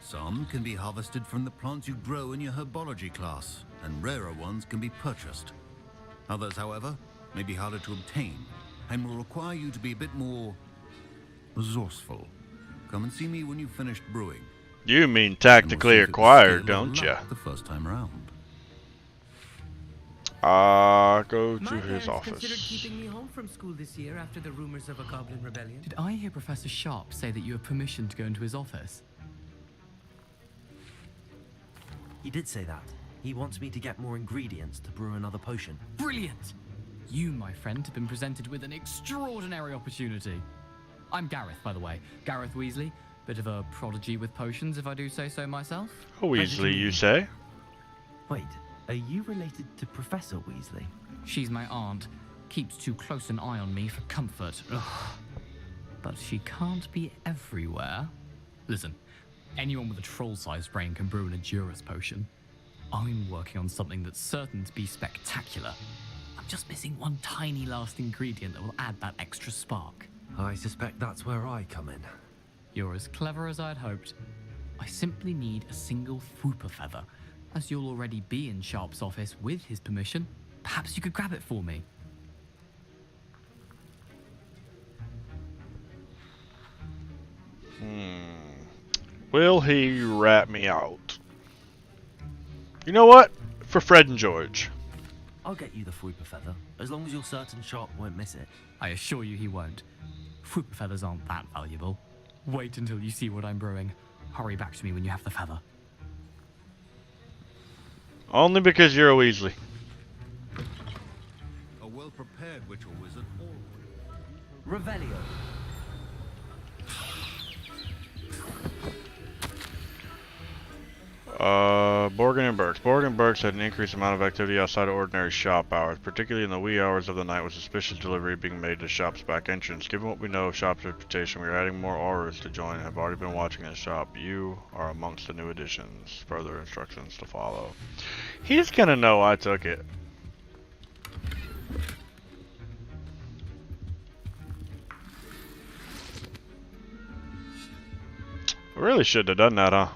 Some can be harvested from the plants you grow in your herbology class, and rarer ones can be purchased. Others, however, may be harder to obtain, and will require you to be a bit more resourceful. Come and see me when you've finished brewing. You mean tactically acquired, don't ya? The first time around. Go to My his parents office. considered keeping me home from school this year after the rumors of a Goblin Rebellion. Did I hear Professor Sharp say that you have permission to go into his office? He did say that. He wants me to get more ingredients to brew another potion. Brilliant! You, my friend, have been presented with an extraordinary opportunity. I'm Gareth, by the way. Gareth Weasley. Bit of a prodigy with potions, if I do say so myself. Weasley, you say? Wait, are you related to Professor Weasley? She's my aunt. Keeps too close an eye on me for comfort. Ugh. But she can't be everywhere. Listen, anyone with a troll-sized brain can brew an Edurus potion. I'm working on something that's certain to be spectacular. I'm just missing one tiny last ingredient that will add that extra spark. I suspect that's where I come in. You're as clever as I'd hoped. I simply need a single Fwooper feather. As you'll already be in Sharp's office with his permission, perhaps you could grab it for me. Will he rat me out? You know what? For Fred and George. I'll get you the Fruiper Feather, as long as you're certain Sharp won't miss it. I assure you he won't. Fruit feathers aren't that valuable. Wait until you see what I'm brewing. Hurry back to me when you have the feather. Only because you're a Weasley. A well-prepared witch or wizard always. Revelio. Borgin and Burks. Borgin and Burks had an increased amount of activity outside of ordinary shop hours, particularly in the wee hours of the night with suspicious delivery being made to the shop's back entrance. Given what we know of shop's reputation, we are adding more aurors to join and have already been watching the shop. You are amongst the new additions. Further instructions to follow. He's gonna know I took it. We really should have done that, huh?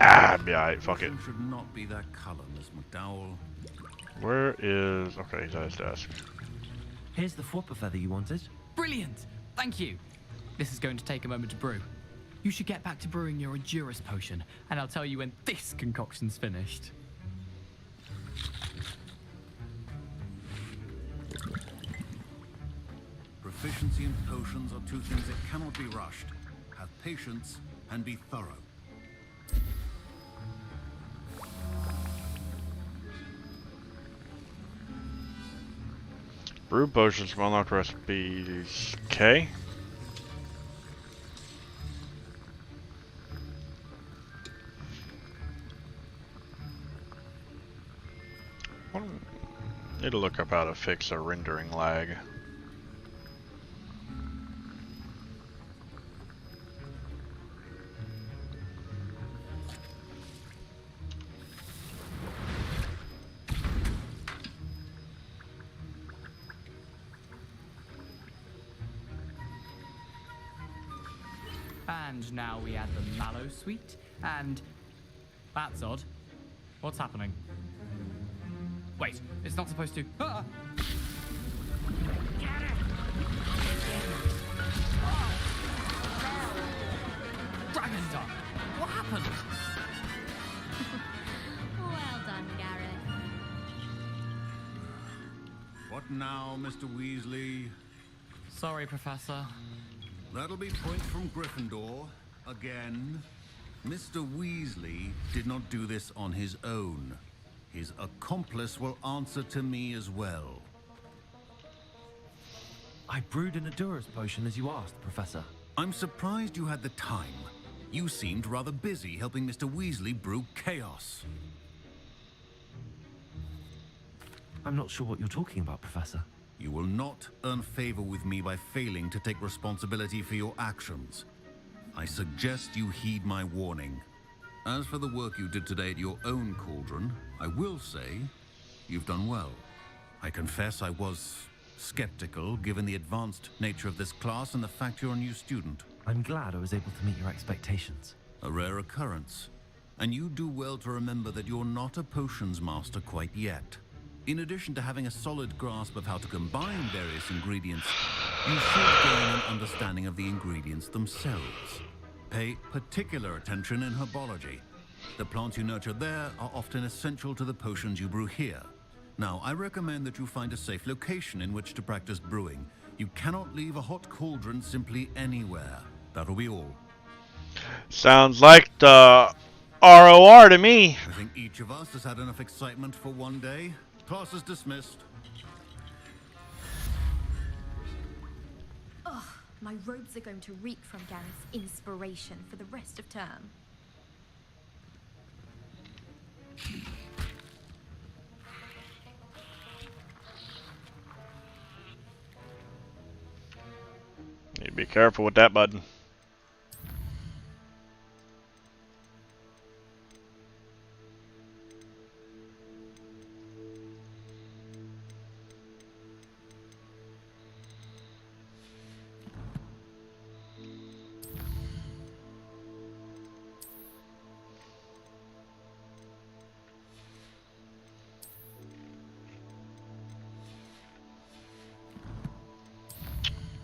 Ah, be alright, fuck it. Should not be that color, Miss McDowell. Where is... Okay, he's at his desk. Here's the Fruiper Feather you wanted. Brilliant! Thank you! This is going to take a moment to brew. You should get back to brewing your Endurance potion, and I'll tell you when this concoction's finished. Proficiency in potions are two things that cannot be rushed. Have patience and be thorough. Brew potions from unlocked recipes. Okay. Need to look up how to fix a rendering lag. And now we add the mallow sweet, and... That's odd. What's happening? Wait, it's not supposed to... Ah! Dragon Dog! What happened? Well done, Gareth. What now, Mr. Weasley? Sorry, Professor. That'll be points from Gryffindor. Again. Mr. Weasley did not do this on his own. His accomplice will answer to me as well. I brewed an Endurance potion as you asked, Professor. I'm surprised you had the time. You seemed rather busy helping Mr. Weasley brew chaos. I'm not sure what you're talking about, Professor. You will not earn favor with me by failing to take responsibility for your actions. I suggest you heed my warning. As for the work you did today at your own cauldron, I will say you've done well. I confess I was skeptical given the advanced nature of this class and the fact you're a new student. I'm glad I was able to meet your expectations. A rare occurrence. And you do well to remember that you're not a potions master quite yet. In addition to having a solid grasp of how to combine various ingredients, you should gain an understanding of the ingredients themselves. Pay particular attention in herbology. The plants you nurture there are often essential to the potions you brew here. Now, I recommend that you find a safe location in which to practice brewing. You cannot leave a hot cauldron simply anywhere. That'll be all. Sounds like the ROR to me. I think each of us has had enough excitement for one day. Class is dismissed. Ugh, my robes are going to reek from Gareth's inspiration for the rest of term. Need to be careful with that button.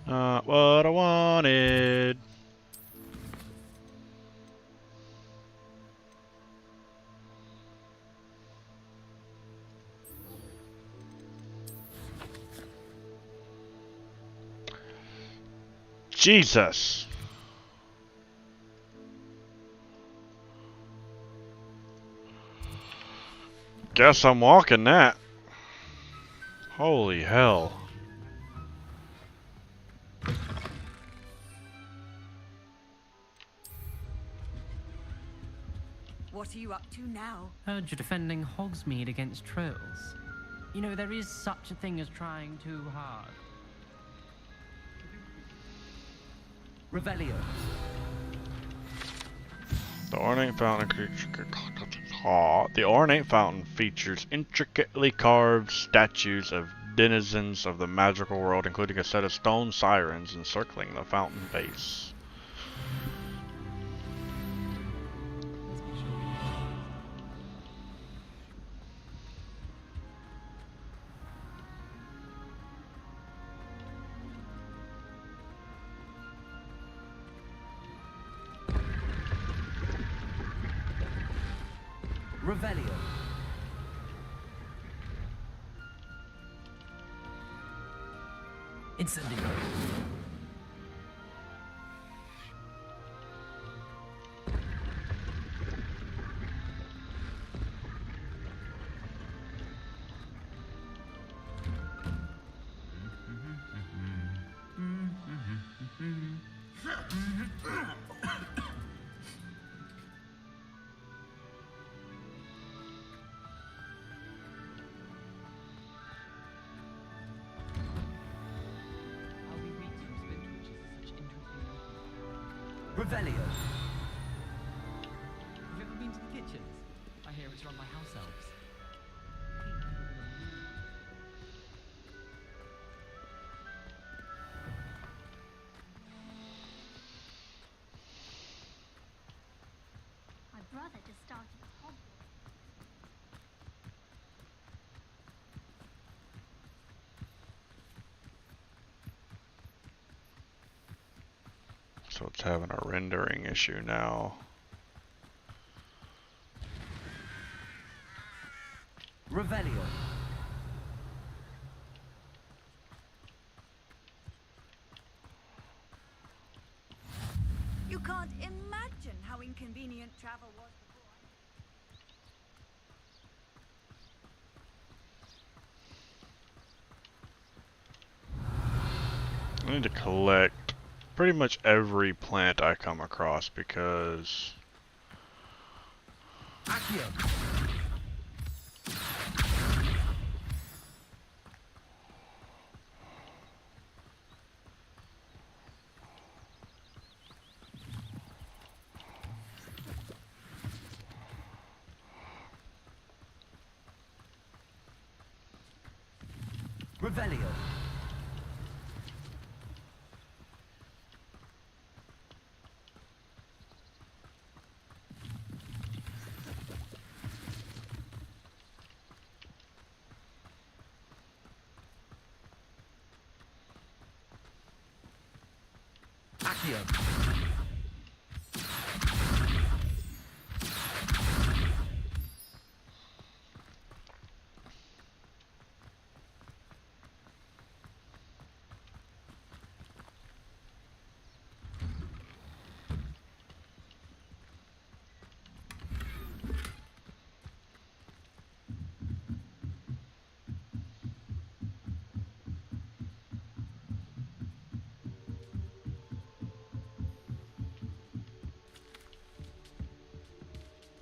Not what I wanted. Jesus! Guess I'm walking that. Holy hell. What are you up to now? Heard you're defending Hogsmeade against trolls. You know, there is such a thing as trying too hard. Revelio. The ornate fountain features intricately carved statues of denizens of the magical world, including a set of stone sirens encircling the fountain base. Revelio. Incendio. Revelio. Have you ever been to the kitchens? I hear it's run by house elves. My brother just started at Hogwarts. So it's having a rendering issue now. Revelio. You can't imagine how inconvenient travel was before. I need to collect pretty much every plant I come across because Accio. Revelio. Accio.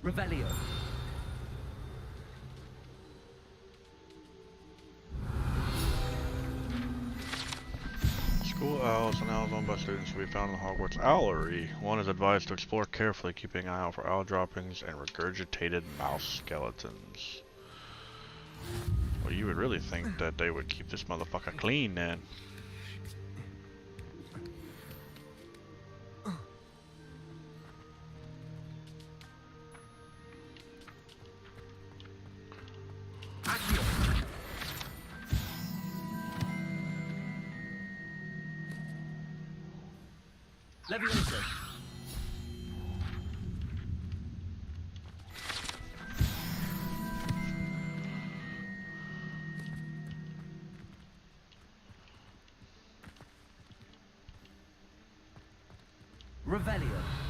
Revelio. school owls and owls owned by students will be found in the Hogwarts Owlery. One is advised to explore carefully, keeping an eye out for owl droppings and regurgitated mouse skeletons. Well, you would really think that they would keep this motherfucker clean then. Leviosa. Revelio.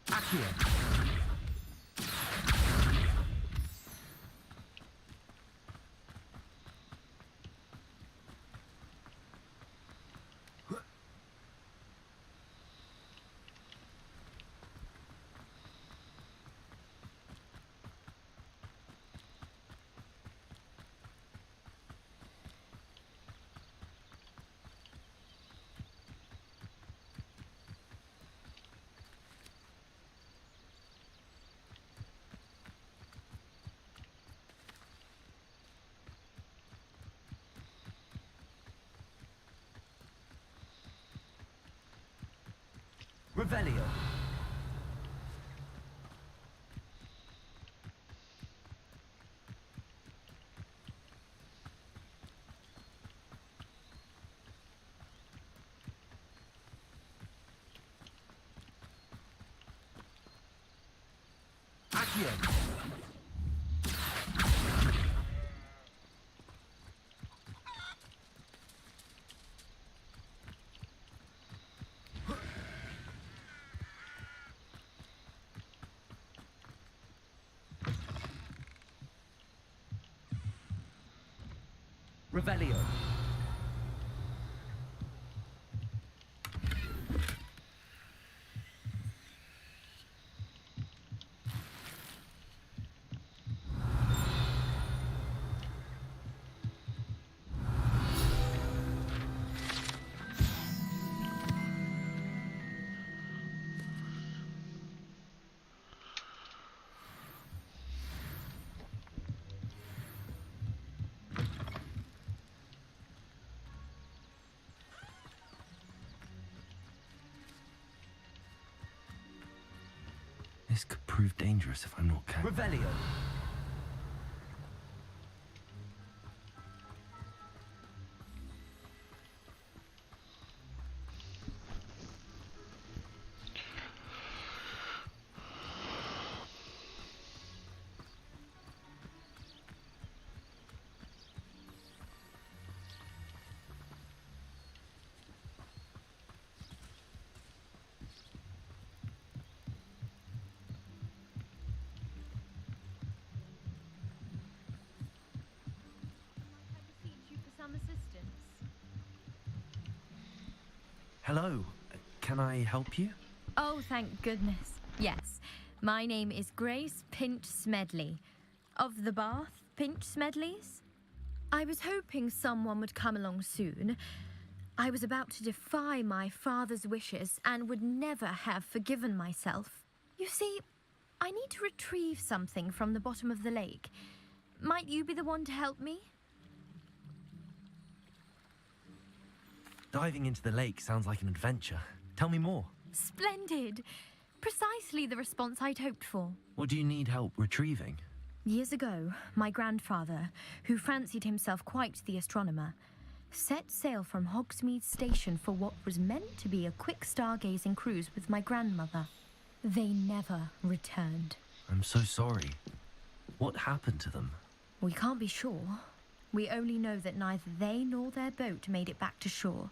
Accio. Revelio. Accio. Revelio. This could prove dangerous if I'm not careful. Revelio. Hello. Can I help you? Oh, thank goodness. Yes. My name is Grace Pinch Smedley. Of the Bath Pinch Smedleys? I was hoping someone would come along soon. I was about to defy my father's wishes and would never have forgiven myself. You see, I need to retrieve something from the bottom of the lake. Might you be the one to help me? Diving into the lake sounds like an adventure. Tell me more. Splendid. Precisely the response I'd hoped for. What do you need help retrieving? Years ago, my grandfather, who fancied himself quite the astronomer, set sail from Hogsmeade Station for what was meant to be a quick stargazing cruise with my grandmother. They never returned. I'm so sorry. What happened to them? We can't be sure. We only know that neither they nor their boat made it back to shore.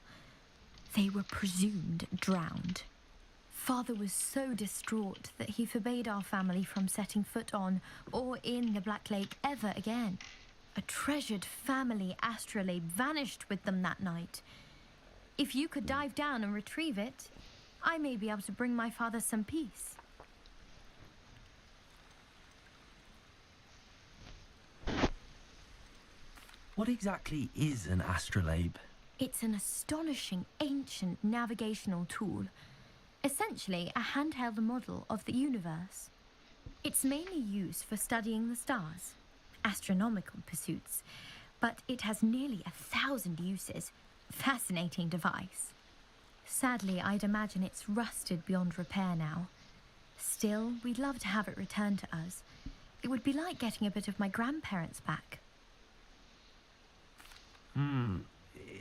They were presumed drowned. Father was so distraught that he forbade our family from setting foot on or in the Black Lake ever again. A treasured family astrolabe vanished with them that night. If you could dive down and retrieve it, I may be able to bring my father some peace. What exactly is an astrolabe? It's an astonishing ancient navigational tool. Essentially, a handheld model of the universe. It's mainly used for studying the stars, astronomical pursuits, but it has nearly 1,000 uses. Fascinating device. Sadly, I'd imagine it's rusted beyond repair now. Still, we'd love to have it returned to us. It would be like getting a bit of my grandparents back.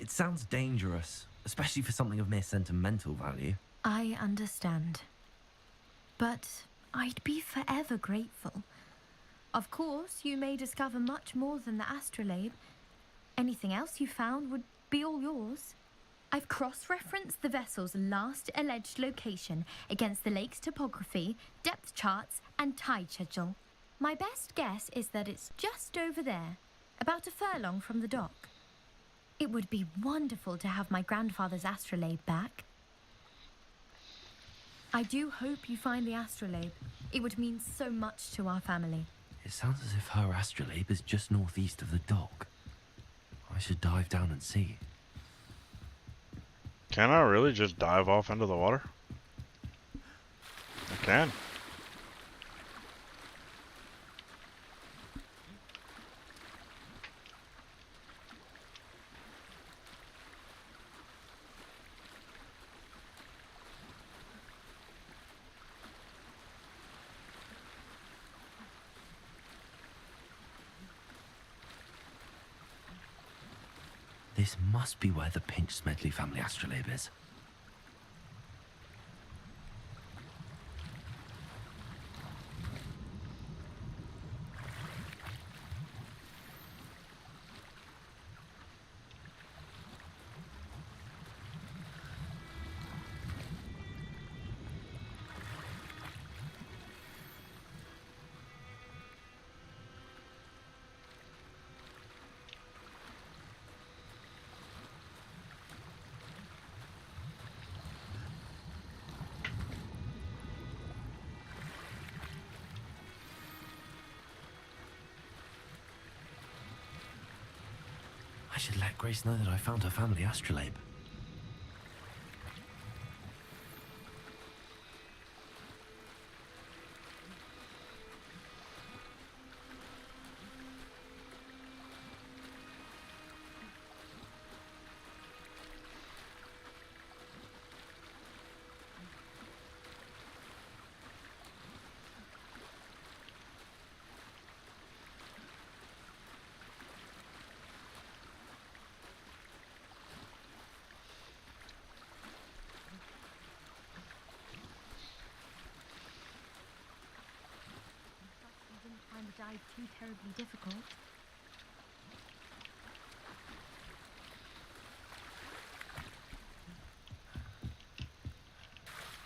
It sounds dangerous, especially for something of mere sentimental value. I understand. But I'd be forever grateful. Of course, you may discover much more than the astrolabe. Anything else you found would be all yours. I've cross-referenced the vessel's last alleged location against the lake's topography, depth charts, and tide schedule. My best guess is that it's just over there, about a furlong from the dock. It would be wonderful to have my grandfather's astrolabe back. I do hope you find the astrolabe. It would mean so much to our family. It sounds as if her astrolabe is just northeast of the dock. I should dive down and see. Can I really just dive off into the water? I can. This must be where the Pinch Smedley family astrolabe is. I should let Grace know that I found her family astrolabe. I didn't find the dive too terribly difficult.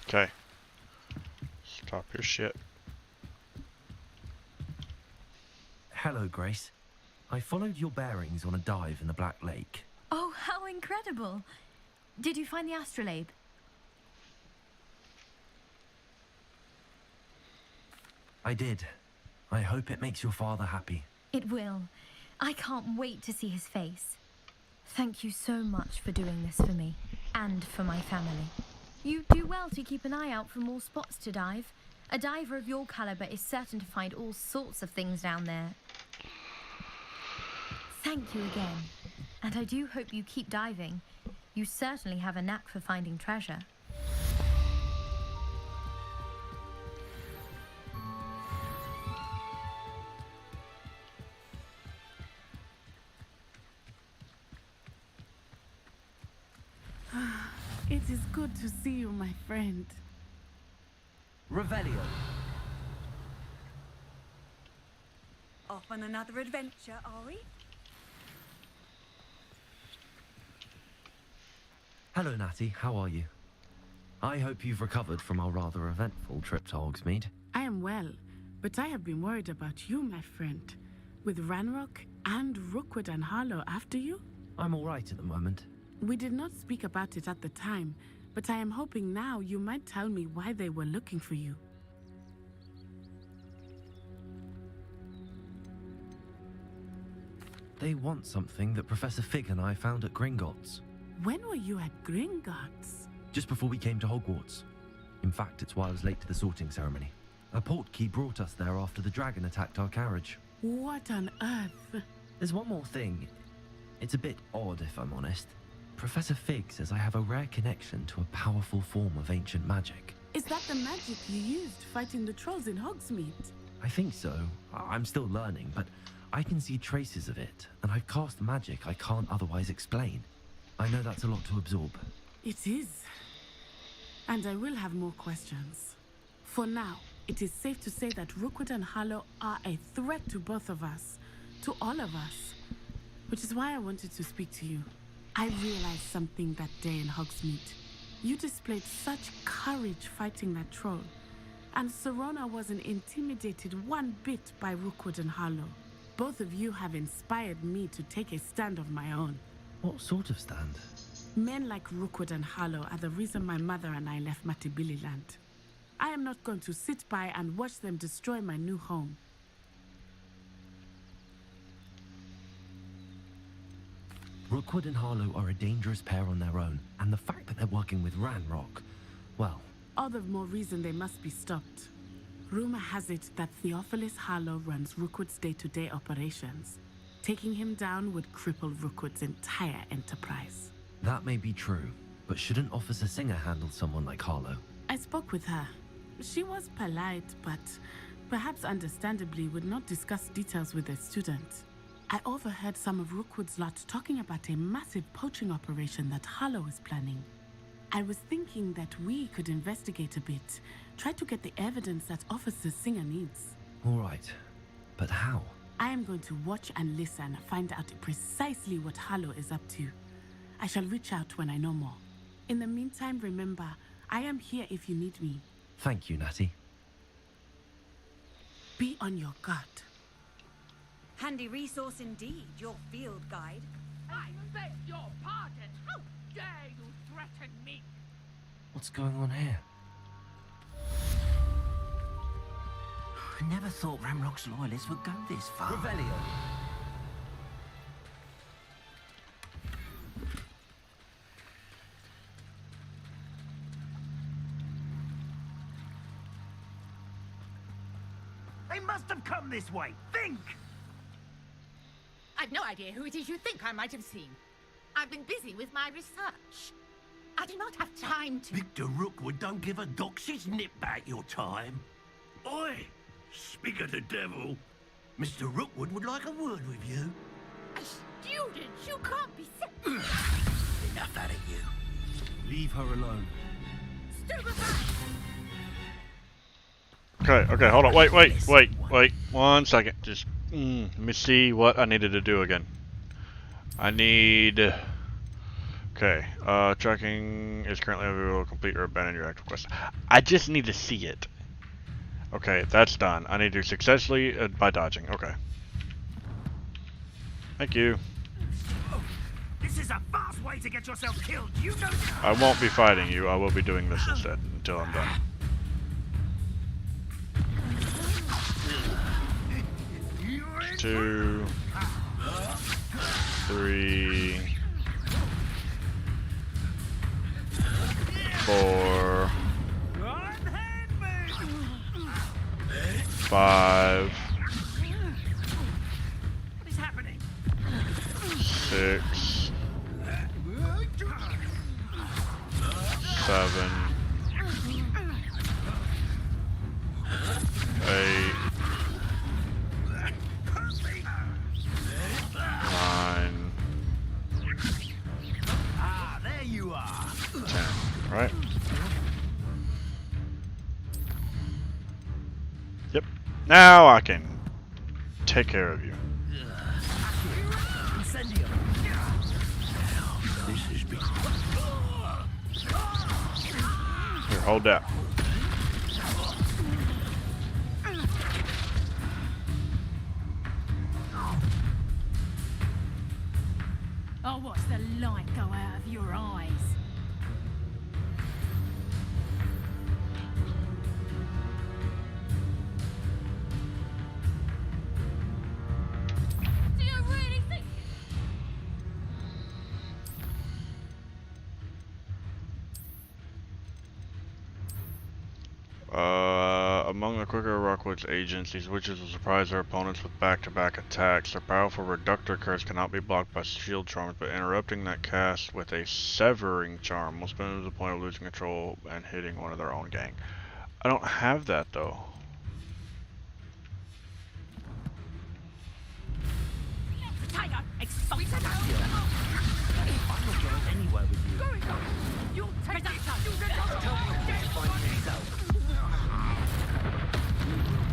Okay. Stop your shit. Hello, Grace. I followed your bearings on a dive in the Black Lake. Oh, how incredible! Did you find the astrolabe? I did. I hope it makes your father happy. It will. I can't wait to see his face. Thank you so much for doing this for me, and for my family. You do well to keep an eye out for more spots to dive. A diver of your caliber is certain to find all sorts of things down there. Thank you again. And I do hope you keep diving. You certainly have a knack for finding treasure. It is good to see you, my friend. Revelio. Off on another adventure, are we? Hello, Natty. How are you? I hope you've recovered from our rather eventful trip to Hogsmeade. I am well, but I have been worried about you, my friend. With Ranrock and Rookwood and Harlow after you? I'm all right at the moment. We did not speak about it at the time, but I am hoping now you might tell me why they were looking for you. They want something that Professor Fig and I found at Gringotts. When were you at Gringotts? Just before we came to Hogwarts. In fact, it's why I was late to the sorting ceremony. A portkey brought us there after the dragon attacked our carriage. What on earth? There's one more thing. It's a bit odd, if I'm honest. Professor Fig says I have a rare connection to a powerful form of ancient magic. Is that the magic you used fighting the trolls in Hogsmeade? I think so. I'm still learning, but I can see traces of it, and I've cast magic I can't otherwise explain. I know that's a lot to absorb. It is. And I will have more questions. For now, it is safe to say that Rookwood and Harlow are a threat to both of us, to all of us. Which is why I wanted to speak to you. I realized something that day in Hogsmeade. You displayed such courage fighting that troll, and Serona wasn't intimidated one bit by Rookwood and Harlow. Both of you have inspired me to take a stand of my own. What sort of stand? Men like Rookwood and Harlow are the reason my mother and I left Matabeleland. I am not going to sit by and watch them destroy my new home. Rookwood and Harlow are a dangerous pair on their own, and the fact that they're working with Ranrock, well... All the more reason they must be stopped. Rumor has it that Theophilus Harlow runs Rookwood's day-to-day operations. Taking him down would cripple Rookwood's entire enterprise. That may be true, but shouldn't Officer Singer handle someone like Harlow? I spoke with her. She was polite, but perhaps understandably would not discuss details with a student. I overheard some of Rookwood's lot talking about a massive poaching operation that Harlow is planning. I was thinking that we could investigate a bit, try to get the evidence that Officer Singer needs. All right, but how? I am going to watch and listen, find out precisely what Harlow is up to. I shall reach out when I know more. In the meantime, remember, I am here if you need me. Thank you, Natty. Be on your guard. Handy resource indeed, your field guide. I beg your pardon. How dare you threaten me? What's going on here? I never thought Ranrock's loyalists would go this far. Revelio. They must have come this way. Think! I've no idea who it is you think I might have seen. I've been busy with my research. I do not have time to... Victor Rookwood don't give a doxy's nip back your time. Oi! Speak of the devil. Mr. Rookwood would like a word with you. A student? You can't be sick. Enough out of you. Leave her alone. Okay, hold on. Wait. 1 second. Just, let me see what I needed to do again. I need... Okay, tracking is currently available. Complete or abandon your active quest. I just need to see it. Okay, that's done. I need to successfully, by dodging. Okay. Thank you. This is a fast way to get yourself killed. You know that. I won't be fighting you. I will be doing this instead until I'm done. Two, 3, 4, 5, 6, 7, 8, 9, there you are. 10, right? Yep. Now I can take care of you. Here, hold that. Oh, watch the light go out of your eyes. Do you really think Among the quicker Rockwood's agents, these witches will surprise their opponents with back-to-back attacks. Their powerful reductor curse cannot be blocked by shield charms, but interrupting that cast with a severing charm will spin them to the point of losing control and hitting one of their own gang. I don't have that though. Tiger, expose it. I'm not going anywhere with you. You'll take that. Find yourself.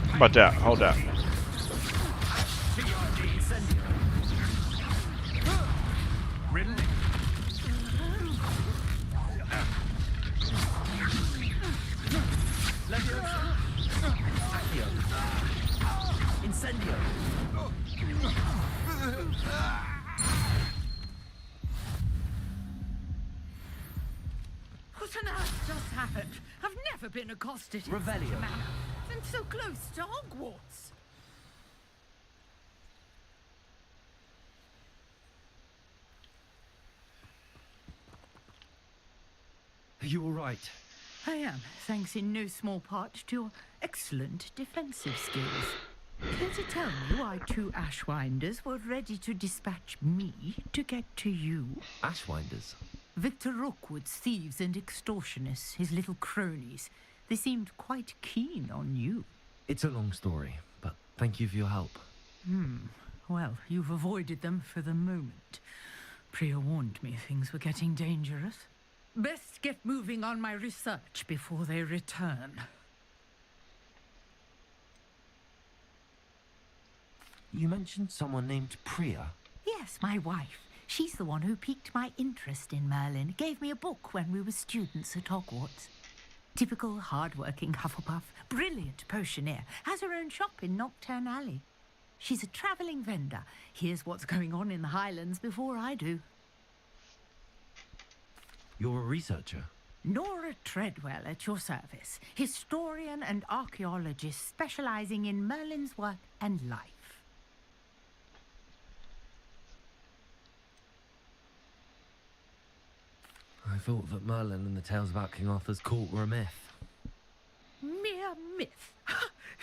How about that? Hold that. Incendio. What on earth just happened? I've never been accosted in such Revelio. a manner. And so close to Hogwarts. Are you all right? I am, thanks in no small part to your excellent defensive skills. Care to tell me why two Ashwinders were ready to dispatch me to get to you? Ashwinders? Victor Rookwood's thieves and extortionists, his little cronies. They seemed quite keen on you. It's a long story, but thank you for your help. Well, you've avoided them for the moment. Priya warned me things were getting dangerous. Best get moving on my research before they return. You mentioned someone named Priya. Yes, my wife. She's the one who piqued my interest in Merlin. Gave me a book when we were students at Hogwarts. Typical hard-working Hufflepuff, brilliant potioneer, has her own shop in Nocturne Alley. She's a travelling vendor. Hears what's going on in the Highlands before I do. You're a researcher? Nora Treadwell at your service. Historian and archaeologist specialising in Merlin's work and life. I thought that Merlin and the tales about King Arthur's court were a myth. Mere myth.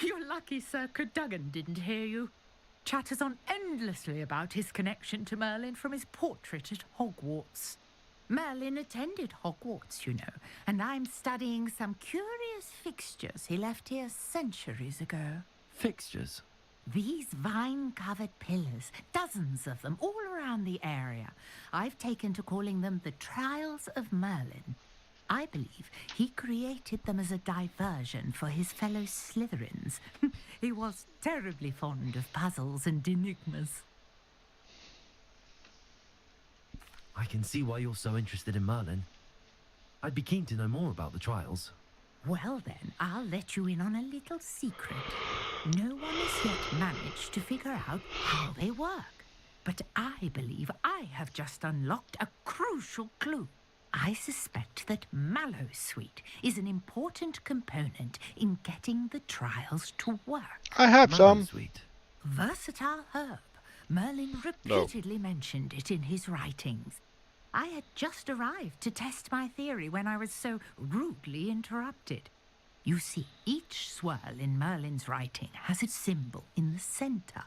You're lucky Sir Cadogan didn't hear you. Chatters on endlessly about his connection to Merlin from his portrait at Hogwarts. Merlin attended Hogwarts, you know, and I'm studying some curious fixtures he left here centuries ago. Fixtures? These vine-covered pillars, dozens of them, all around the area. I've taken to calling them the Trials of Merlin. I believe he created them as a diversion for his fellow Slytherins. He was terribly fond of puzzles and enigmas. I can see why you're so interested in Merlin. I'd be keen to know more about the trials. Well then, I'll let you in on a little secret. No one has yet managed to figure out how they work. But I believe I have just unlocked a crucial clue. I suspect that Mallowsweet is an important component in getting the trials to work. I have some. Mallowsweet. Versatile herb. Merlin repeatedly mentioned it in his writings. I had just arrived to test my theory when I was so rudely interrupted. You see, each swirl in Merlin's writing has its symbol in the centre.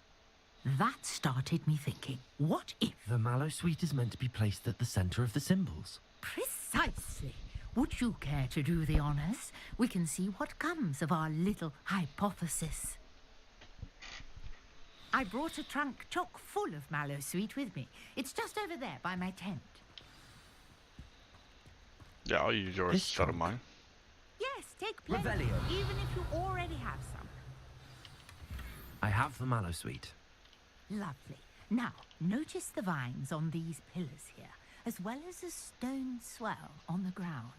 That started me thinking, what if... The Mallowsweet is meant to be placed at the centre of the symbols. Precisely. Would you care to do the honours? We can see what comes of our little hypothesis. I brought a trunk chock full of Mallowsweet with me. It's just over there by my tent. Yeah, I'll use yours instead of mine. Yes, take plenty, Revelio. even if you already have some. I have the Mallowsweet. Lovely. Now, notice the vines on these pillars here, as well as a stone swell on the ground.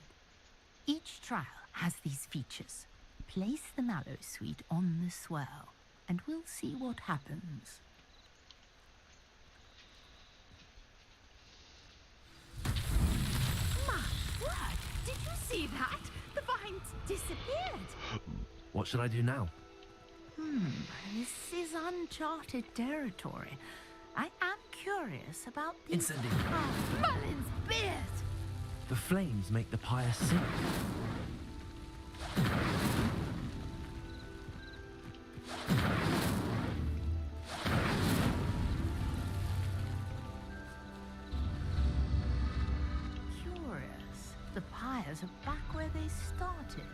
Each trial has these features. Place the Mallowsweet on the swell, and we'll see what happens. My word! Did you see that? The vines disappeared. What should I do now? This is uncharted territory. I am curious about the... Incendio. Oh, Merlin's beard! The flames make the pyre sink. affairs are back where they started.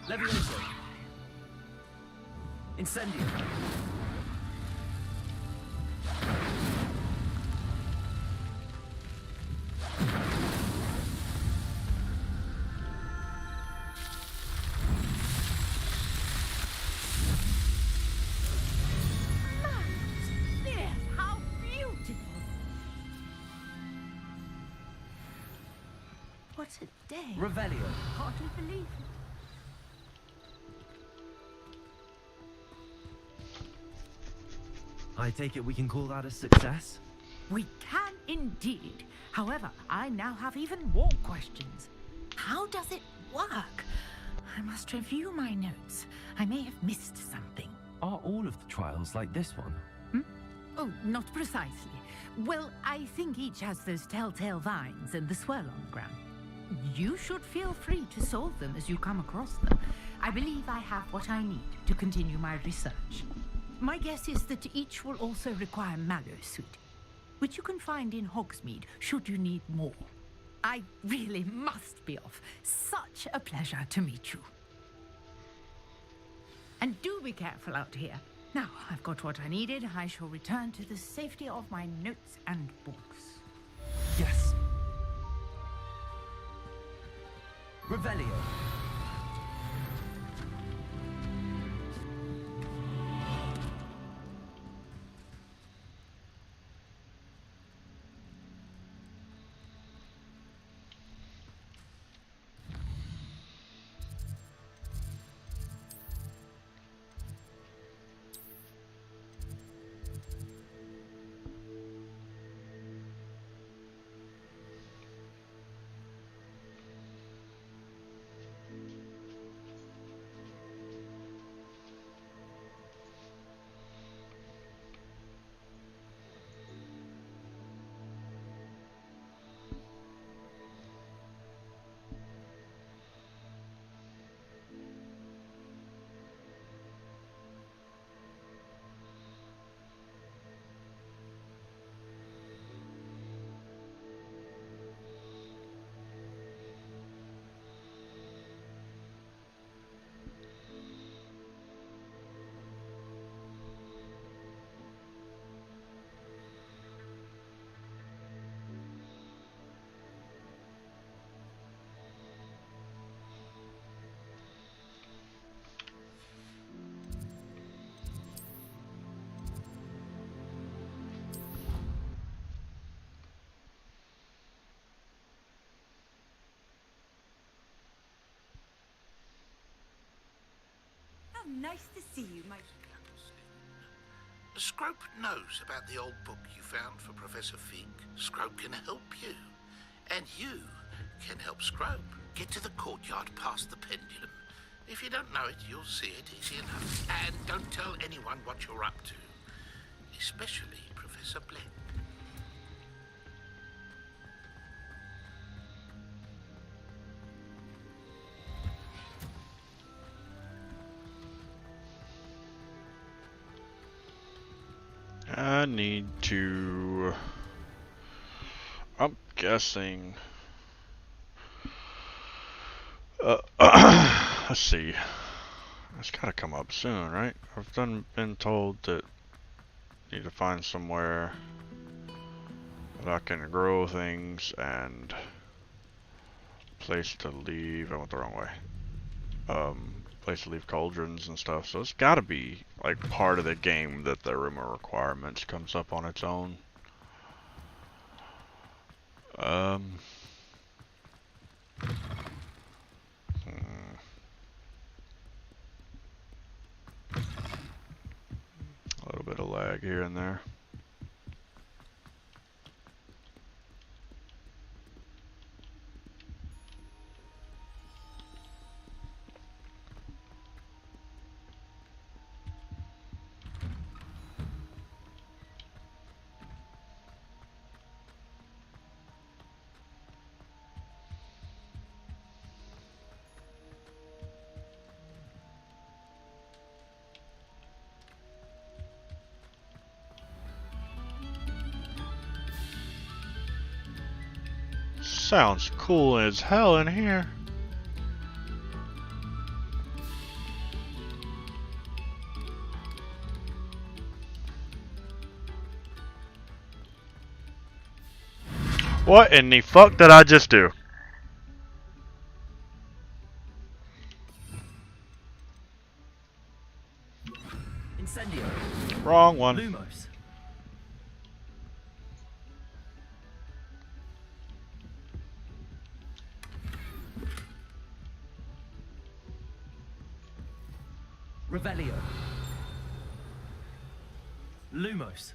Levioso. Incendio. Yes, how beautiful! What a day. Revelio. Hardly believe it. I take it we can call that a success? We can indeed. However, I now have even more questions. How does it work? I must review my notes. I may have missed something. Are all of the trials like this one? Oh, not precisely. Well, I think each has those telltale vines and the swirl on the ground. You should feel free to solve them as you come across them. I believe I have what I need to continue my research. My guess is that each will also require Mallowsuit, which you can find in Hogsmeade should you need more. I really must be off. Such a pleasure to meet you. And do be careful out here. Now, I've got what I needed. I shall return to the safety of my notes and books. Yes. Revelio. How nice to see you, my... Scrope knows about the old book you found for Professor Fig. Scrope can help you. And you can help Scrope. Get to the courtyard past the pendulum. If you don't know it, you'll see it easy enough. And don't tell anyone what you're up to. Especially Professor Black. I need to... I'm guessing... let's see. It's gotta come up soon, right? I've been told that I need to find somewhere that I can grow things and place to leave. I went the wrong way. Place to leave cauldrons and stuff. So it's gotta be like part of the game that the room of requirements comes up on its own. A little bit of lag here and there. Sounds cool as hell in here. What in the fuck did I just do? Incendio. Wrong one. Lumos. Revelio. Lumos.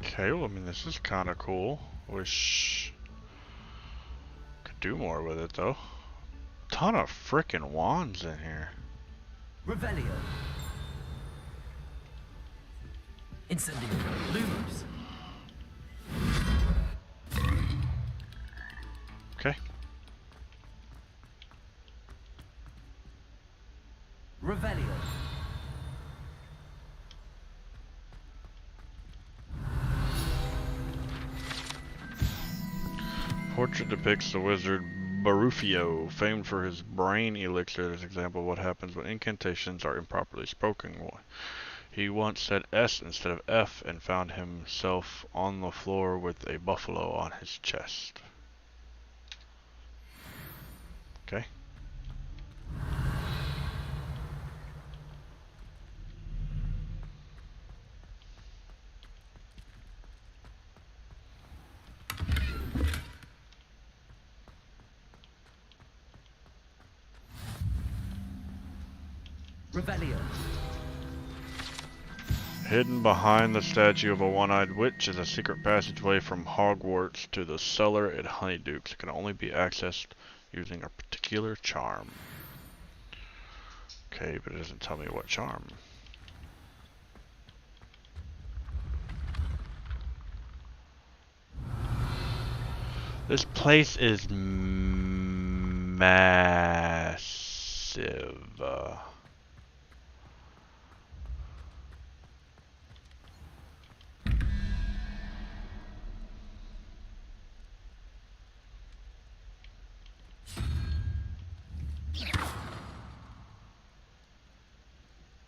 Okay, well, I mean, this is kind of cool. Wish could do more with it, though. Ton of frickin' wands in here. Revelio. Incendio. Lumos. Okay. Revelio. Portrait depicts the wizard Barufio, famed for his brain elixir. This example of what happens when incantations are improperly spoken. He once said S instead of F and found himself on the floor with a buffalo on his chest. Okay. Revelio. Hidden behind the statue of a one-eyed witch is a secret passageway from Hogwarts to the cellar at Honeydukes. It can only be accessed using a particular charm. Okay, but it doesn't tell me what charm. This place is massive.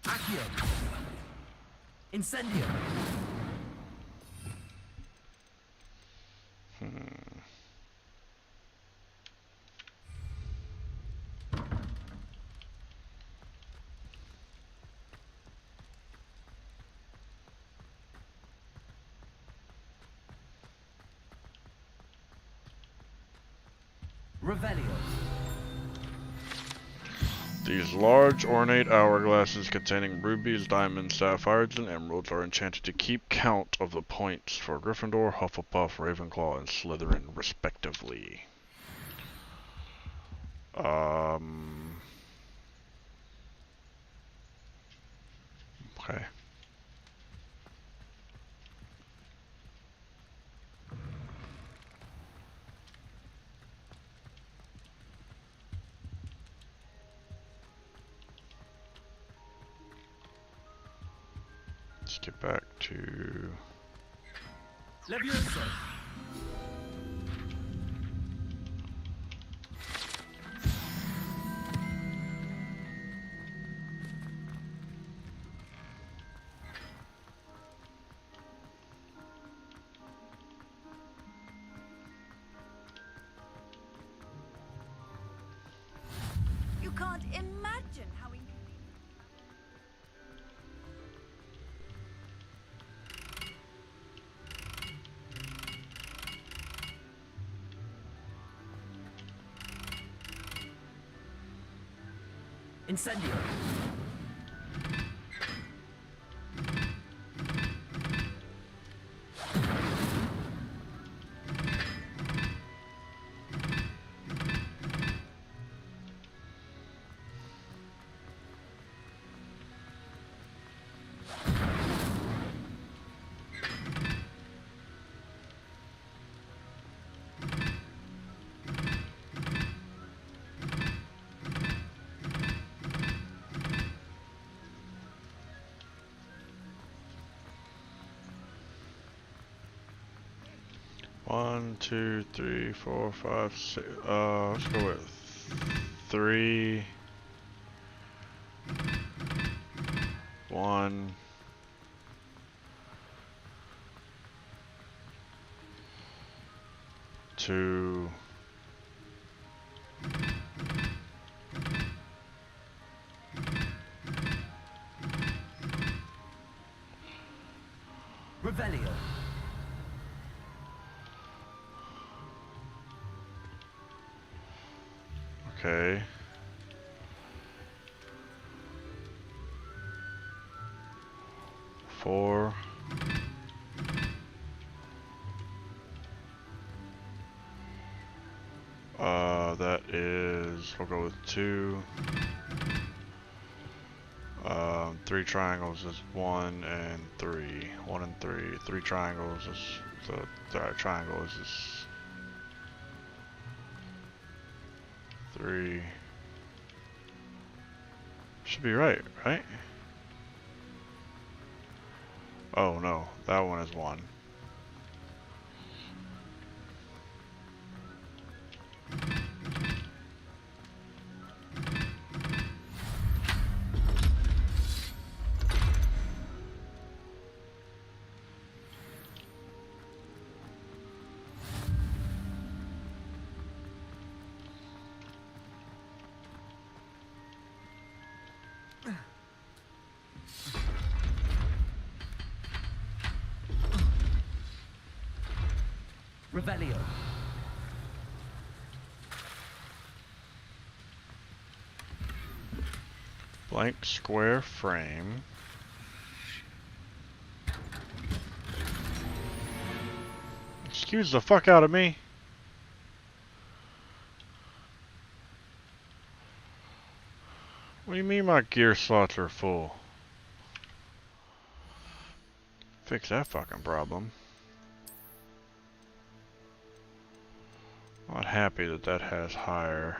Accio. Incendio. Revelio. These large ornate hourglasses containing rubies, diamonds, sapphires, and emeralds are enchanted to keep count of the points for Gryffindor, Hufflepuff, Ravenclaw, and Slytherin, respectively. Okay. Let's get back to... Levioso. You can't imagine how inconvenient. Incendio. 1, 2, 3, 4, 5, 6. Let's go with 3, 1. Two. Revelio. Okay. Four. That is, we'll go with 2. 3 triangles is 1 and 3. 1 and 3. 3 triangles is, the triangle is 3. Should be right, right? Oh no, that one is 1. Revelio. Blank square frame. Excuse the fuck out of me. What do you mean my gear slots are full? Fix that fucking problem. Not happy that that has higher.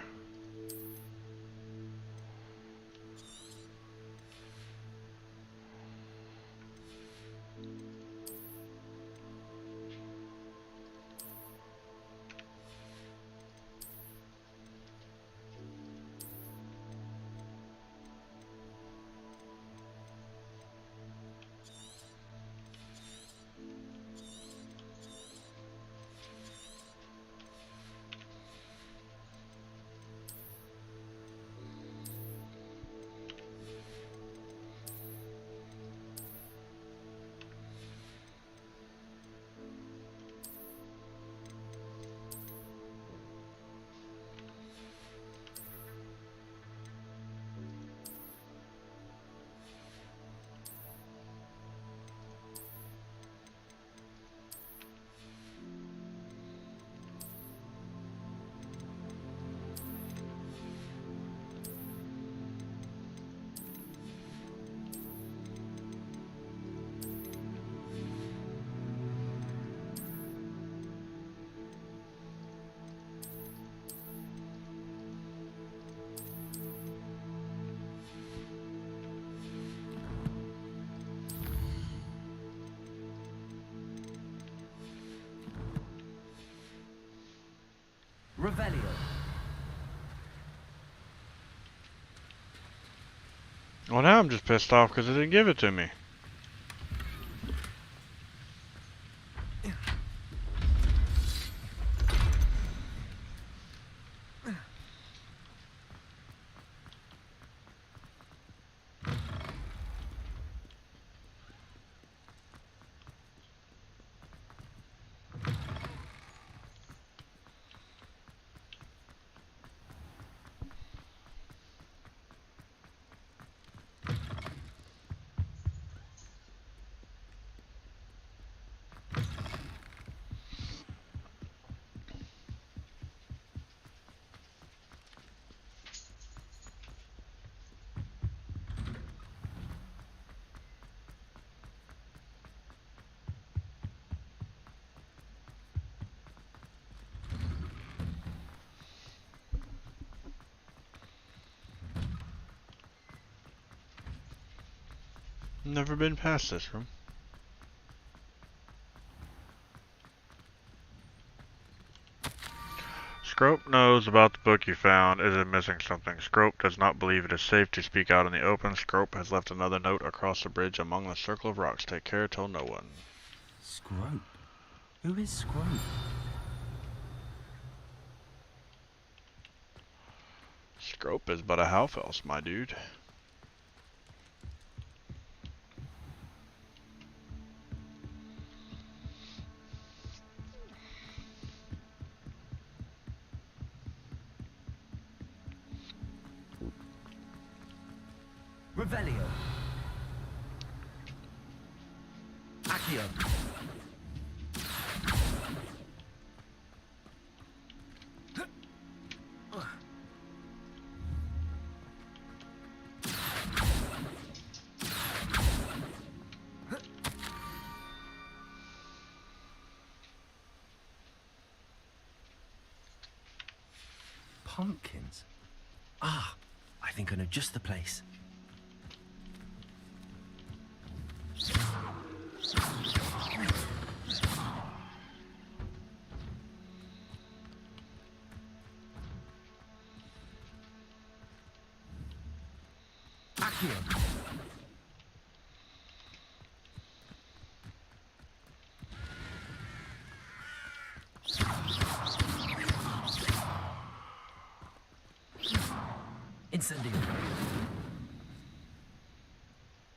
Revelio. Well, now I'm just pissed off because it didn't give it to me. Never been past this room. Scrope knows about the book you found. Is it missing something? Scrope does not believe it is safe to speak out in the open. Scrope has left another note across the bridge among the circle of rocks. Take care, tell no one. Scrope? Who is Scrope? Scrope is but a half-elf, my dude. Revelio. Accio. Pumpkins. Ah, I think I know just the place. Accio. Incendio.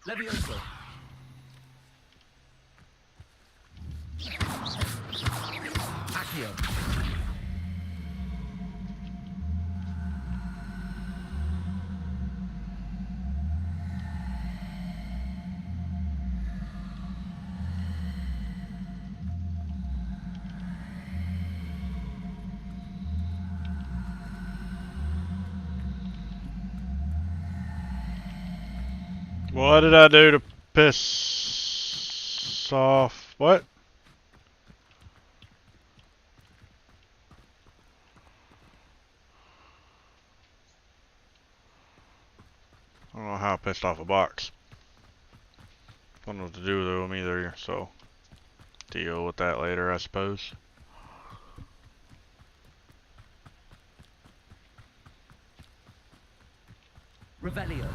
Levioso. Accio. What did I do to piss off? What? I don't know how I pissed off a box. Don't know what to do with them either, so deal with that later, I suppose. Revelio.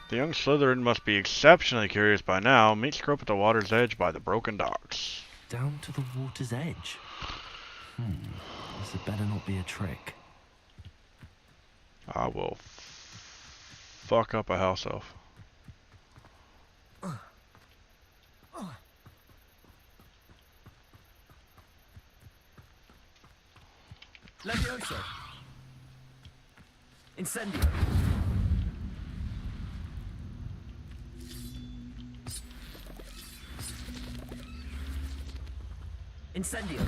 The young Slytherin must be exceptionally curious by now. Meet Scrope at the water's edge by the broken docks. Down to the water's edge. This had better not be a trick. I will fuck up a house elf. Levioso. Incendio. Incendio.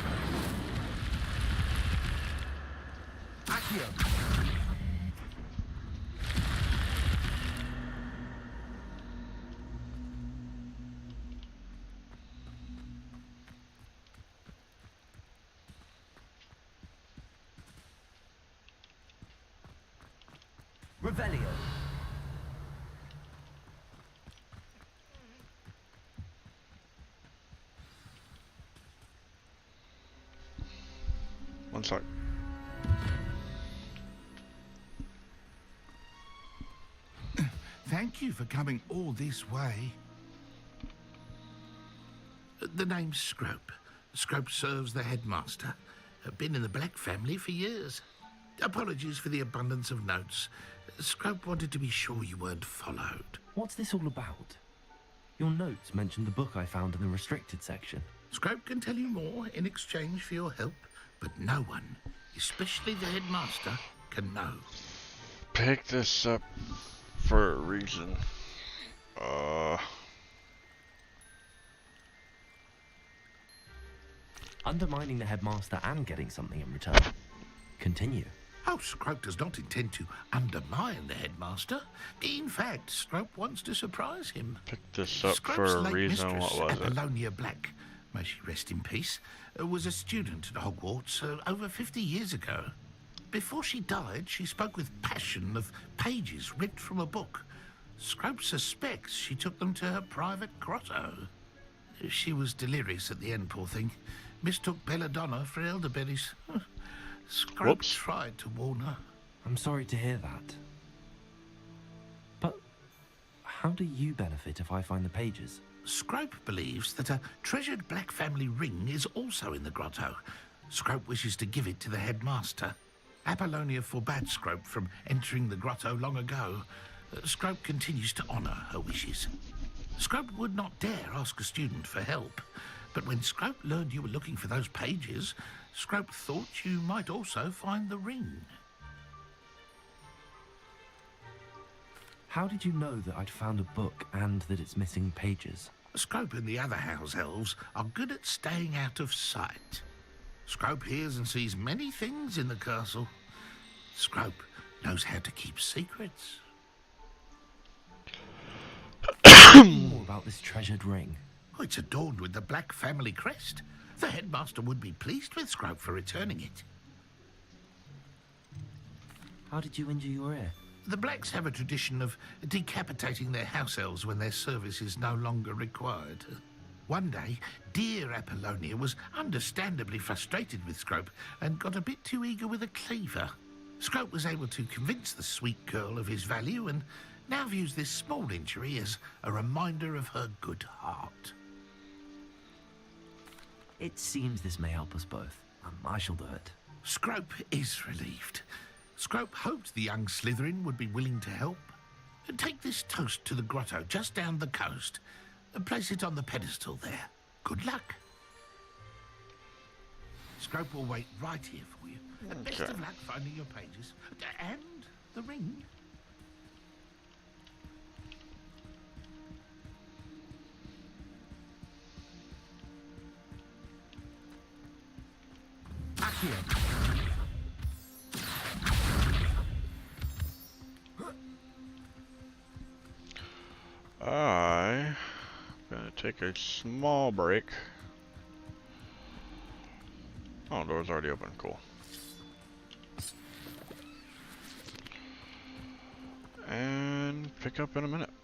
Accio. Revelio. One sec. Thank you for coming all this way. The name's Scrope. Scrope serves the headmaster. Been in the Black family for years. Apologies for the abundance of notes. Scrope wanted to be sure you weren't followed. What's this all about? Your notes mentioned the book I found in the restricted section. Scrope can tell you more in exchange for your help, but no one, especially the headmaster, can know. Pick this up for a reason. Undermining the headmaster and getting something in return. Continue. Oh, Scrope does not intend to undermine the headmaster. In fact, Scrope wants to surprise him. Pick this up Scrope's for a late reason. mistress, What was it? Apollonia Black, may she rest in peace, was a student at Hogwarts over 50 years ago. Before she died, she spoke with passion of pages ripped from a book. Scrope suspects she took them to her private grotto. She was delirious at the end, poor thing. Mistook belladonna for elderberries. Scrope tried to warn her. I'm sorry to hear that. But how do you benefit if I find the pages? Scrope believes that a treasured black family ring is also in the grotto. Scrope wishes to give it to the headmaster. Apollonia forbade Scrope from entering the grotto long ago. Scrope continues to honour her wishes. Scrope would not dare ask a student for help, but when Scrope learned you were looking for those pages, Scrope thought you might also find the ring. How did you know that I'd found a book and that it's missing pages? Scrope and the other house elves are good at staying out of sight. Scrope hears and sees many things in the castle. Scrope knows how to keep secrets. More about this treasured ring. Oh, it's adorned with the black family crest. The headmaster would be pleased with Scrope for returning it. How did you injure your ear? The Blacks have a tradition of decapitating their house elves when their service is no longer required. One day, dear Apollonia was understandably frustrated with Scrope and got a bit too eager with a cleaver. Scrope was able to convince the sweet girl of his value and now views this small injury as a reminder of her good heart. It seems this may help us both. I shall do it. Scrope is relieved. Scrope hoped the young Slytherin would be willing to help. Take this toast to the grotto just down the coast and place it on the pedestal there. Good luck. Scrope will wait right here for you. Best of luck finding your pages. And the ring. Back here. I'm gonna take a small break. Oh, door's already open. Cool. And pick up in a minute.